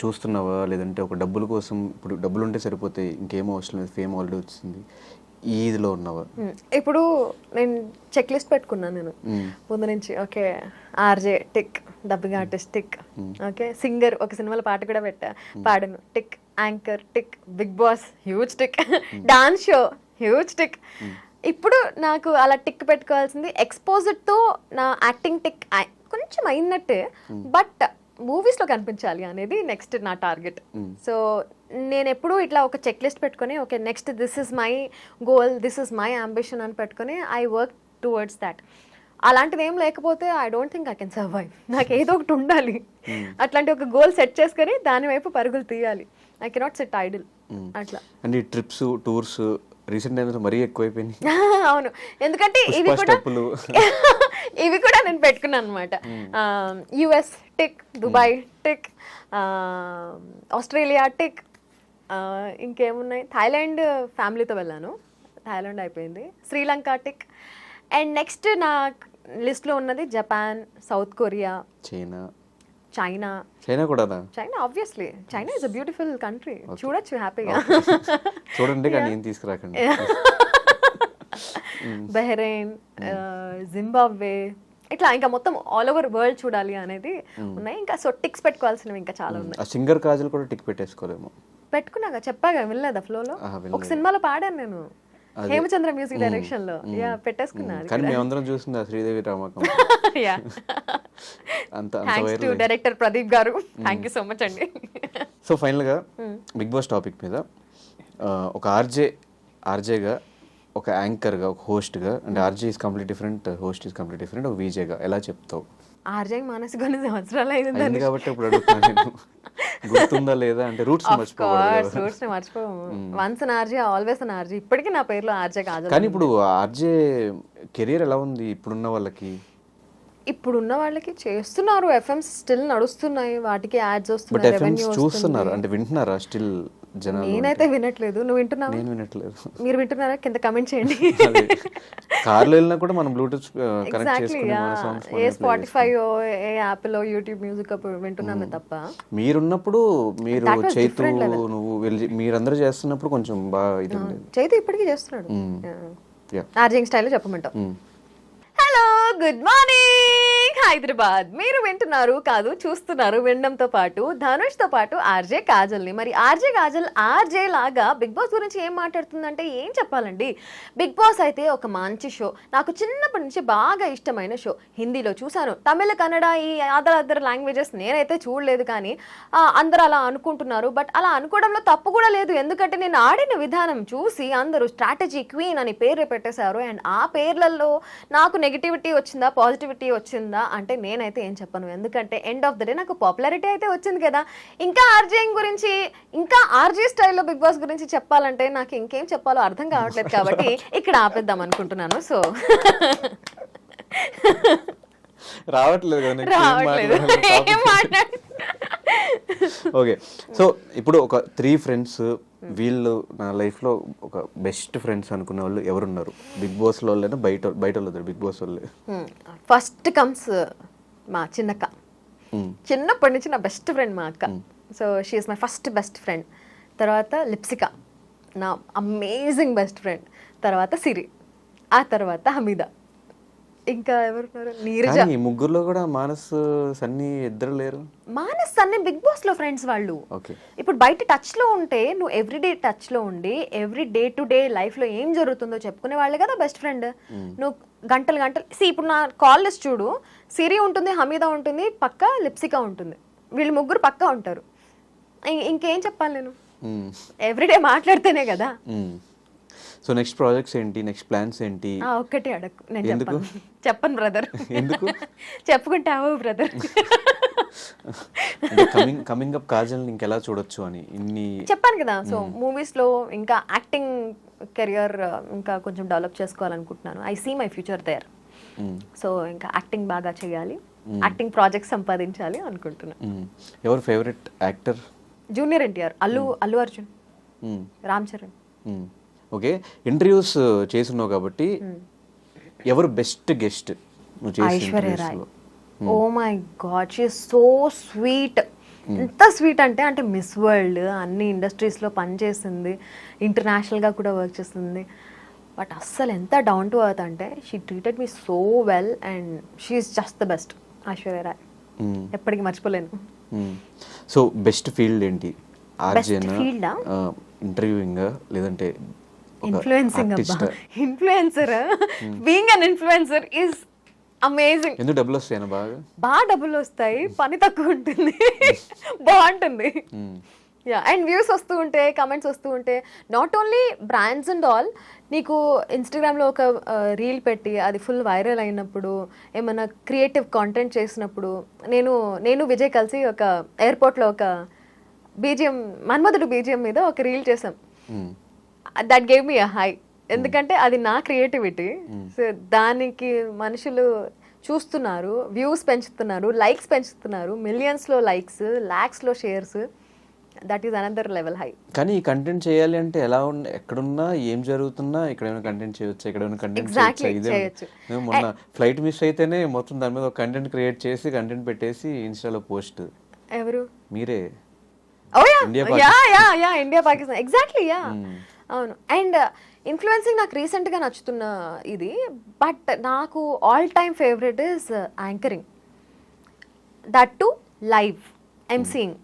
చూస్తున్నావా, లేదంటే ఒక డబ్బుల కోసం? ఇప్పుడు డబ్బులు ఉంటే సరిపోతే ఇంకేమో అవసరం లేదు, ఫేమ్ ఆల్రెడీ వచ్చింది, ఈ ఇదిలో ఉన్నావా? ఇప్పుడు నేను చెక్ లిస్ట్ పెట్టుకున్నాను నేను ముందు నుంచి. Okay, RJ tick, dubbing artist tick, okay singer, ఒక సినిమాలో పాట కూడా పాడాను టిక్, anchor tick, big boss huge tick, dance show huge tick. ఇప్పుడు నాకు అలా టిక్ పెట్టుకోవాల్సింది ఎక్స్పోజిట్తో నా యాక్టింగ్ టిక్ కొంచెం అయినట్టే, బట్ మూవీస్లో కనిపించాలి అనేది నెక్స్ట్ నా టార్గెట్. సో నేను ఎప్పుడూ ఇట్లా ఒక చెక్ లిస్ట్ పెట్టుకొని, okay next this is my goal, this is my ambition అని పెట్టుకొని ఐ వర్క్ టువర్డ్స్ దాట్. అలాంటిది ఏం లేకపోతే I don't think I can survive. నాకు ఏదో ఒకటి ఉండాలి, అట్లాంటి ఒక గోల్ సెట్ చేసుకొని దాని వైపు పరుగులు తీయాలి. ఐ కెనాట్ సిట్ ఐడిల్ అట్లా. అండ్ ఈ ట్రిప్స్, టూర్స్ రీసెంట్ టైమ్స్ మరీ ఎక్కువైపోయినాయి. అవును, ఎందుకంటే ఇవి కూడా నేను పెట్టుకున్నాను అనమాట. US tick, Dubai tick, Australia tick, ఇంకేమున్నాయి, థాయిలాండ్ ఫ్యామిలీతో వెళ్ళాను, థాయిలాండ్ అయిపోయింది, శ్రీలంక టిక్, అండ్ నెక్స్ట్ నా లిస్ట్లో ఉన్నది జపాన్, సౌత్ కొరియా, చైనా కూడా. China obviously, China is a beautiful country, చూడొచ్చు హ్యాపీగా. చూడండి కానీ ఏం తీసుకురాకండి. బహ్రెయిన్, జింబాబ్వే, ఇట్లా ఇంకా మొత్తం ఆల్ ఓవర్ వరల్డ్ చూడాలి అనేది ఉన్నాయి. ఇంకా సో టిక్స్ పెట్టుకోవాల్సినవి ఇంకా చాలా ఉన్నాయి. సింగర్ కాజల్ కూడా టిక్ పెట్టేసుకోలేము. పెట్టుకున్నాక చెప్పాగా, వినలేదా ఫ్లోలో? ఒక సినిమాలో పాడాను నేను, హేమచంద్ర మ్యూజిక్ డైరెక్షన్ లో. యా, పెట్టేసుకున్నాను. కానీ మేమందరం చూసింది శ్రీదేవి రామకం. Yeah, thanks to director Pradeep garu, thank you so much అండి. సో ఫైనల్ గా బిగ్ బాస్ టాపిక్ మీద ఒక ఆర్జేగా, ఒక యాంకర్గా, ఒక హోస్ట్గా, అంటే RJ is complete different, host is complete different, ఒక వీజేగా ఎలా చెప్తావు? ఆర్జే మానసి కొన్ని సంవత్సరాలు అయింది కాబట్టి ఇప్పుడు అడుగుతున్నాను నేను, గుర్తుందా లేదా అంటే రూట్స్ మర్చిపోము. Once an RJ always an RJ. ఇప్పటికీ నా పేరులో ఆర్జే కాదు. కానీ ఇప్పుడు ఆర్జే కెరీర్ ఎలా ఉంది ఇప్పుడున్న వాళ్ళకి? ఇప్పుడున్న వాళ్ళకి చేస్తున్నారు, ఎఫ్ఎంస్ స్టిల్ నడుస్తున్నాయి, వాటికి యాడ్స్ వస్తున్నాయి, రెవెన్యూ చూస్తున్నారు. అంటే వింటున్నారా స్టిల్ జనాలు? నేనైతే వినట్లేదు. నువ్వు వింటున్నావా? నేను వినట్లేదు. మీరు వింటున్నారా? కింద కమెంట్ చేయండి. కార్లో వెళ్ళినా కూడా మనం బ్లూటూత్ కనెక్ట్ చేసుకుని మన సాంగ్స్ ఏ స్పాటిఫై, ఏ యాపిల్, యూట్యూబ్ మ్యూజిక్ వింటున్నామే తప్ప. మీరున్నప్పుడు, మీరు చైతు, నువ్వు మీరందరూ చేస్తున్నప్పుడు కొంచెం బాగా ఇది ఉండేది. చైతు ఇప్పటికీ చేస్తున్నాడు. ఆర్జింగ్ స్టైల్లో చెప్పమంటావు. Hello, good morning Hyderabad. మీరు వింటున్నారు కాదు, చూస్తున్నారు, వినడంతో పాటు ధనుష్తో పాటు ఆర్జే కాజల్ని. మరి ఆర్జే కాజల్ ఆర్జే లాగా బిగ్ బాస్ గురించి ఏం మాట్లాడుతుందంటే ఏం చెప్పాలండి. బిగ్ బాస్ అయితే ఒక మంచి షో, నాకు చిన్నప్పటి నుంచి బాగా ఇష్టమైన షో. హిందీలో చూశాను, తమిళ, కన్నడ, ఈ అదర్ లాంగ్వేజెస్ నేనైతే చూడలేదు. కానీ అందరూ అలా అనుకుంటున్నారు. బట్ అలా అనుకోవడంలో తప్పు కూడా లేదు. ఎందుకంటే నేను ఆడిన విధానం చూసి అందరూ స్ట్రాటజీ క్వీన్ అని పేరు పెట్టేశారు. అండ్ ఆ పేర్లలో నాకు నెగిటివిటీ వచ్చిందా, పాజిటివిటీ వచ్చిందా అంటే నేనైతే ఏం చెప్పను. ఎందుకంటే ఎండ్ ఆఫ్ ద డే నాకు పాపులారిటీ అయితే వచ్చింది కదా. ఇంకా ఆర్జేయింగ్ గురించి, ఇంకా ఆర్జే స్టైల్లో బిగ్ బాస్ గురించి చెప్పాలంటే నాకు ఇంకేం చెప్పాలో అర్థం కావట్లేదు. కాబట్టి ఇక్కడ ఆపేద్దాం అనుకుంటున్నాను. సో రావట్లేదు. ఓకే, సో ఇప్పుడు ఒక 3 ఫ్రెండ్స్, వీళ్ళు నా లైఫ్లో ఒక బెస్ట్ ఫ్రెండ్స్ అనుకునే వాళ్ళు ఎవరున్నారు? బిగ్ బాస్ లో వాళ్ళైనా బయట వాళ్ళు? బిగ్ బాస్ వాళ్ళే. ఫస్ట్ కమ్స్ మా చిన్నక్క. చిన్నప్పటి నుంచి నా బెస్ట్ ఫ్రెండ్ మా అక్క. So she is my first best friend. తర్వాత లిప్సిక, నా అమేజింగ్ బెస్ట్ ఫ్రెండ్. తర్వాత సిరి, ఆ తర్వాత హమీదా. ఇంకా ఎవరున్నారు? నీరజ. ఈ ముగ్గురులో కూడా మానస్, సన్నీ ఇద్దరు లేరు. మానస్, సన్నీ బిగ్ బాస్ లో ఫ్రెండ్స్ వాళ్ళు. ఇప్పుడు బయట టచ్ లో ఉంటే, నువ్వు ఎవ్రీడే టచ్ లో ఉండి every day to day life లో ఏం జరుగుతుందో చెప్పుకునే వాళ్ళే కదా బెస్ట్ ఫ్రెండ్. నువ్వు గంటలు ఇప్పుడు నా కాల్ లిస్ట్ చూడు, సిరి ఉంటుంది, హమీదా ఉంటుంది, పక్క లిప్సికా ఉంటుంది. వీళ్ళు ముగ్గురు పక్కా ఉంటారు. ఇంకేం చెప్పాలి నేను? ఎవ్రీడే మాట్లాడితేనే కదా. సో నెక్స్ట్ ప్రాజెక్ట్స్ ఏంటి, నెక్స్ట్ ప్లాన్స్ ఏంటి? ఒక్కటి అడగ, నేను చెప్పను బ్రదర్. ఎందుకు? చెప్పుకుంటావు బ్రదర్. కమింగ్ అప్ కాజల్ ఇంకెలా చూడొచ్చు అని ఇన్ని చెప్పాను కదా. సో మూవీస్ లో ఇంకా యాక్టింగ్ కెరియర్ ఇంకా కొంచెం డెవలప్ చేసుకోవాలనుకుంటున్నాను. I see my future there. So ఇంకా యాక్టింగ్ బాగా చేయాలి, యాక్టింగ్ ప్రాజెక్ట్ సంపాదించాలి అనుకుంటున్నాను. ఎవరు favourite actor? Junior NTR, Allu Arjun, Ram Charan. Okay, interviews చేస్తున్నావు కాబట్టి ఎవరు best guest? Aishwarya Rai. Oh my god, she is so sweet. ఎంత స్వీట్ అంటే మిస్ వరల్డ్ అన్ని ఇండస్ట్రీస్లో పనిచేసింది, ఇంటర్నేషనల్గా కూడా వర్క్ చేస్తుంది. బట్ అస్సలు ఎంత డౌన్ టు ఎర్త్ అంటే she treated me so well and she is just the best. Aishwarya Rai ఎప్పటికీ మర్చిపోలేను. సో బెస్ట్ ఫీల్డ్ ఏంటి? ఆర్జేనా, ఇంటర్వ్యూయింగ్, లేదంటే influencing? Influencer, being an influencer is amazing. ఎందుకు డబ్బులు వస్తాయి? బాగా డబ్బులు వస్తాయి, పని తక్కువ ఉంటుంది, బాగుంటుంది. యా, అండ్ వ్యూస్ వస్తూ ఉంటే, కమెంట్స్ వస్తూ ఉంటే, not only brands and all. నీకు ఇన్స్టాగ్రామ్లో ఒక రీల్ పెట్టి అది ఫుల్ వైరల్ అయినప్పుడు, ఏమైనా క్రియేటివ్ కాంటెంట్ చేసినప్పుడు, నేను విజయ్ కలిసి ఒక ఎయిర్పోర్ట్లో ఒక బీజిఎం, మన్మధుడు బీజిఎం మీద ఒక రీల్ చేసాం. That gave me a high. ఎందుకంటే అది నా క్రియేటివిటీ. సో దానికి మనుషులు చూస్తున్నారు, వ్యూస్ పెంచుతున్నారు, లైక్స్ పెంచుతున్నారు, మిలియన్స్లో లైక్స్, ల్యాక్స్లో షేర్స్. That is another level high. కానీ ఈ కంటెంట్ చేయాలి అంటే ఎలా ఎక్కడున్నా ఏం జరుగుతున్నా ఇక్కడ ఏమైనా కంటెంట్ చేయొచ్చు, ఇక్కడ ఏమైనా కంటెంట్ చేయొచ్చు. మొన్న ఫ్లైట్ మిస్ అయితేనే మొత్తం దాని మీద ఒక కంటెంట్ క్రియేట్ చేసి కంటెంట్ పెట్టేసి ఇన్స్టాలో పోస్ట్. ఎవరు? మీరే. India Pakistan exactly yeah. అవును. అండ్ ఇన్ఫ్లుయెన్సింగ్ నాకు రీసెంట్గా నచ్చుతున్న ఇది, బట్ నాకు all time favourite is anchoring, that to live emceeing.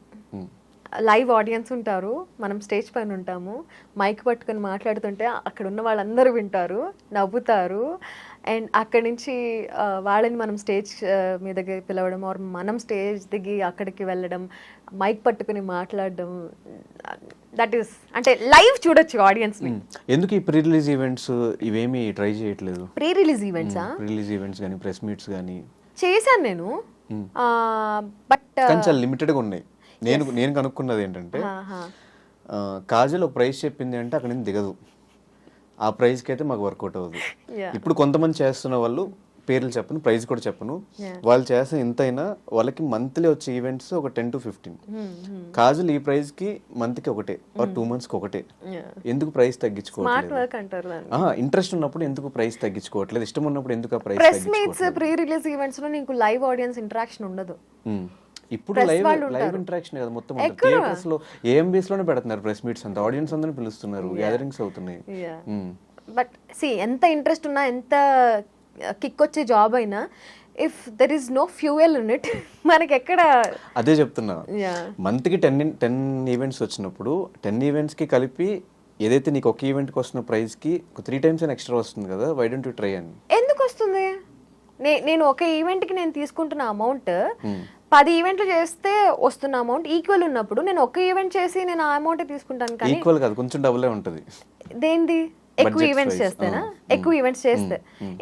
Live audience ఉంటారు, మనం స్టేజ్ పైన ఉంటాము, మైక్ పట్టుకొని మాట్లాడుతుంటే అక్కడ ఉన్న వాళ్ళందరూ వింటారు, నవ్వుతారు. అండ్ అక్కడి నుంచి వాళ్ళని మనం స్టేజ్ మీదకి పిలవడం, ఆర్ మనం స్టేజ్ దిగి అక్కడికి వెళ్ళడం, మైక్ పట్టుకుని మాట్లాడడం, దట్ ఈస్ అంటే లైవ్ చూడొచ్చు ఆడియన్స్. ఎందుకు ఈ ప్రీ రిలీజ్ ఈవెంట్స్ ఇవేమి ట్రై చేయట్లేదు? ప్రీ రిలీజ్ ఈవెంట్సా? ప్రీ రిలీజ్ ఈవెంట్స్ కానీ ప్రెస్ మీట్స్ కానీ చేశాను నేను, బట్ చాలా లిమిటెడ్గా ఉన్నాయి. నేను కనుక్కున్నది ఏంటంటే, కాజల్ ఒక ప్రైస్ చెప్పింది అంటే అక్కడ నుంచి దిగదు, ఆ ప్రైస్కి అయితే మాకు వర్కౌట్ అవ్వదు. ఇప్పుడు కొంతమంది చేస్తున్న వాళ్ళు పేర్లు చెప్పను, ప్రైస్ కూడా చెప్పను, వాళ్ళు చేస్తే ఇంతైనా వాళ్ళకి మంత్లీ వచ్చే ఈవెంట్స్ ఒక 10 to 15. కాజల్ ఈ ప్రైస్ కి మంత్ కి ఒకటే ఆర్ 2 months కి ఒకటే. ఎందుకు ప్రైస్ తగ్గించుకోవట్లేదు? ఇంట్రెస్ట్ ఉన్నప్పుడు ఎందుకు ప్రైస్ తగ్గించుకోవట్లేదు? ఇష్టం ఉన్నప్పుడు ఎందుకు ఆ ప్రైస్ తగ్గించుకోవట్లేదు? ప్రీ రిలీజ్ ఈవెంట్స్ లో నీకు లైవ్ ఆడియన్స్ ఇంటరాక్షన్ ఉండదు. ఇప్పుడు లైవ్ ఇంటరాక్షన్ కదా మొత్తం. థియేటర్స్ లో ఏఎంబీస్ లోనే పెడుతున్నారు ప్రెస్ మీట్స్, అంతా ఆడియన్స్ అందరిని పిలుస్తున్నారు, గ్యాదరింగ్స్ అవుతున్నాయి. బట్ సి ఎంత ఇంట్రెస్ట్ ఉన్నా, ఎంత కిక్ వచ్చే జాబ్ అయినా, if there is no fuel in it, మనకి ఎక్కడ. అదే చెప్తున్నా, మంత్ కి 10 ఈవెంట్స్ వచ్చినప్పుడు 10 ఈవెంట్స్ కి కలిపి ఏదైతే నీకు ఒక ఈవెంట్ కి వస్తున్న ప్రైస్ కి 3 times ఎక్స్ట్రా వస్తుంది కదా, వై డోంట్ యు ట్రై అని. ఎందుకు వస్తుంది? నేను ఒక ఈవెంట్ కి నేను తీసుకుంటున్న అమౌంట్ 10 ఈవెంట్లు చేస్తే వస్తున్న అమౌంట్ ఈక్వల్ ఉన్నప్పుడు నేను ఒక ఈవెంట్ చేసి నేను ఆ అమౌంట్ తీసుకుంటాను. కానీ ఈక్వల్ కాదు, కొంచెం డబులే ఉంటుంది. దేంది? ఎక్కువ ఈవెంట్స్ చేస్తేనా? ఎక్కువ ఈవెంట్స్ చేస్తే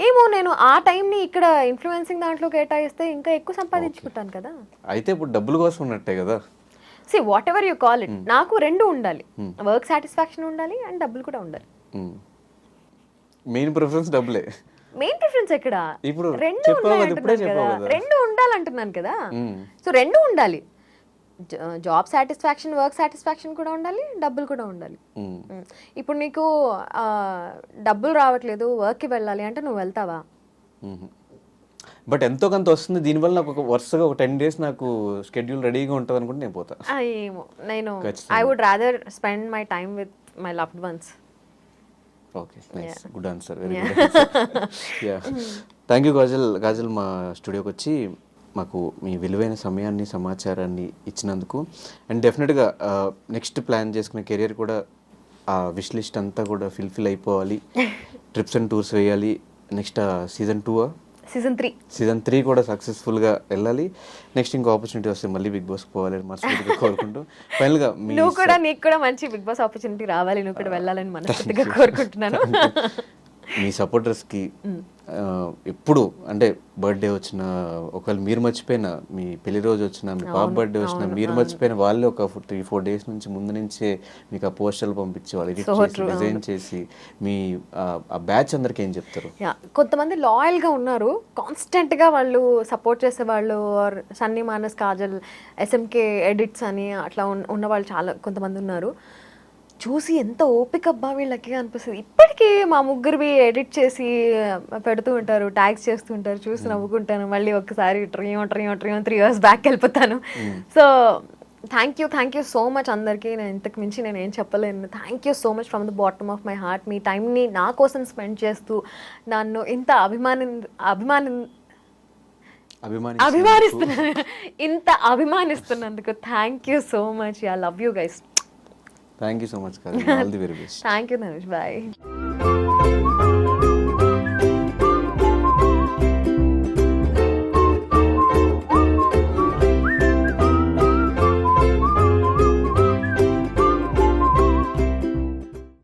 ఏమో, నేను ఆ టైంని ఇక్కడ ఇన్ఫ్లుయెన్సింగ్ దాంట్లో కేటాయిస్తే ఇంకా ఎక్కువ సంపాదించుకుంటాను కదా. అయితే ఇప్పుడు డబ్బుల కోసం ఉన్నట్టే కదా. See what ever you call it, నాకు రెండు ఉండాలి, వర్క్ సాటిస్ఫాక్షన్ ఉండాలి అండ్ డబ్బులు కూడా ఉండాలి. మెయిన్ ప్రిఫరెన్స్ డబ్బులే. మెయిన్ ప్రిఫరెన్స్ ఎక్కడ? ఇప్పుడు రెండు ఉండాలంటున్నాను కదా. సో రెండు ఉండాలి, జాబ్ సాటిస్ఫాక్షన్, వర్క్ సాటిస్ఫాక్షన్ కూడా ఉండాలి, డబ్బులు కూడా ఉండాలి. ఇప్పుడు నీకు డబ్బులు రావట్లేదు, వర్క్కి వెళ్ళాలి అంటే నువ్వు వెళ్తావా? బట్ ఎంతో కొంత వస్తుంది దీనివల్ల. నాకు ఒక వరుసగా ఒక 10 days నాకు షెడ్యూల్ రెడీగా ఉంటుంది అనుకుంటే నేను పోతా. ఏమో, నేను I would rather spend my time with my loved ones. Okay, nice, good answer, very good answer. Yeah, thank you Kajal మా స్టూడియోకి వచ్చి మాకు మీ విలువైన సమయాన్ని, సమాచారాన్ని ఇచ్చినందుకు. అండ్ డెఫినెట్గా నెక్స్ట్ ప్లాన్ చేసుకునే కెరియర్ కూడా ఆ విష్ లిస్ట్ అంతా కూడా ఫిల్ అయిపోవాలి, ట్రిప్స్ అండ్ టూర్స్ వేయాలి. నెక్స్ట్ సీజన్ 3 కూడా సక్సెస్ఫుల్గా వెళ్ళాలి. నెక్స్ట్ ఇంకో ఆపర్చునిటీ వస్తే మళ్ళీ బిగ్ బాస్కి పోవాలని మనస్ఫూర్తిగా కోరుకుంటూ, ఫైనల్గా నీకు కూడా మంచి బిగ్ బాస్ ఆపర్చునిటీ రావాలి, నువ్వు కూడా వెళ్ళాలని మనస్ఫూర్తిగా కోరుకుంటున్నాను. మీ సపోర్టర్స్కి ఎప్పుడు అంటే బర్త్డే వచ్చిన, ఒకవేళ మీరు మర్చిపోయినా, మీ పెళ్లి రోజు వచ్చినా, మీ పాప బర్త్డే వచ్చినా, మీరు మర్చిపోయిన వాళ్ళే ఒక 3-4 days నుంచి ముందు నుంచే మీకు ఆ పోస్టర్లు పంపించి వాళ్ళు ఎడిట్ చేసి డిజైన్ చేసి మీ ఆ బ్యాచ్ అందరికి ఏం చెప్తారు? కొంతమంది లాయల్గా ఉన్నారు, కాన్స్టెంట్గా వాళ్ళు సపోర్ట్ చేసేవాళ్ళు. సన్నీ మానస్, కాజల్, ఎస్ఎంకే ఎడిట్స్ అని అట్లా ఉన్న వాళ్ళు చాలా కొంతమంది ఉన్నారు. చూసి ఎంత ఓపిక అబ్బా వీళ్ళకి అనిపిస్తుంది. ఇప్పటికీ మా ముగ్గురివి ఎడిట్ చేసి పెడుతూ ఉంటారు, ట్యాగ్స్ చేస్తూ ఉంటారు, చూసి నవ్వుకుంటాను. మళ్ళీ ఒకసారి 3 years బ్యాక్ వెళ్ళిపోతాను. So thank you so much అందరికీ. నేను ఇంతకు మించి నేను ఏం చెప్పలేను. Thank you so much from the bottom of my heart. మీ టైంని నా కోసం స్పెండ్ చేస్తూ నన్ను ఇంత అభిమానిస్తున్నందుకు thank you so much. I love you guys. Thank you so much, Karan. All the very best. Thank you, Naresh. Bye.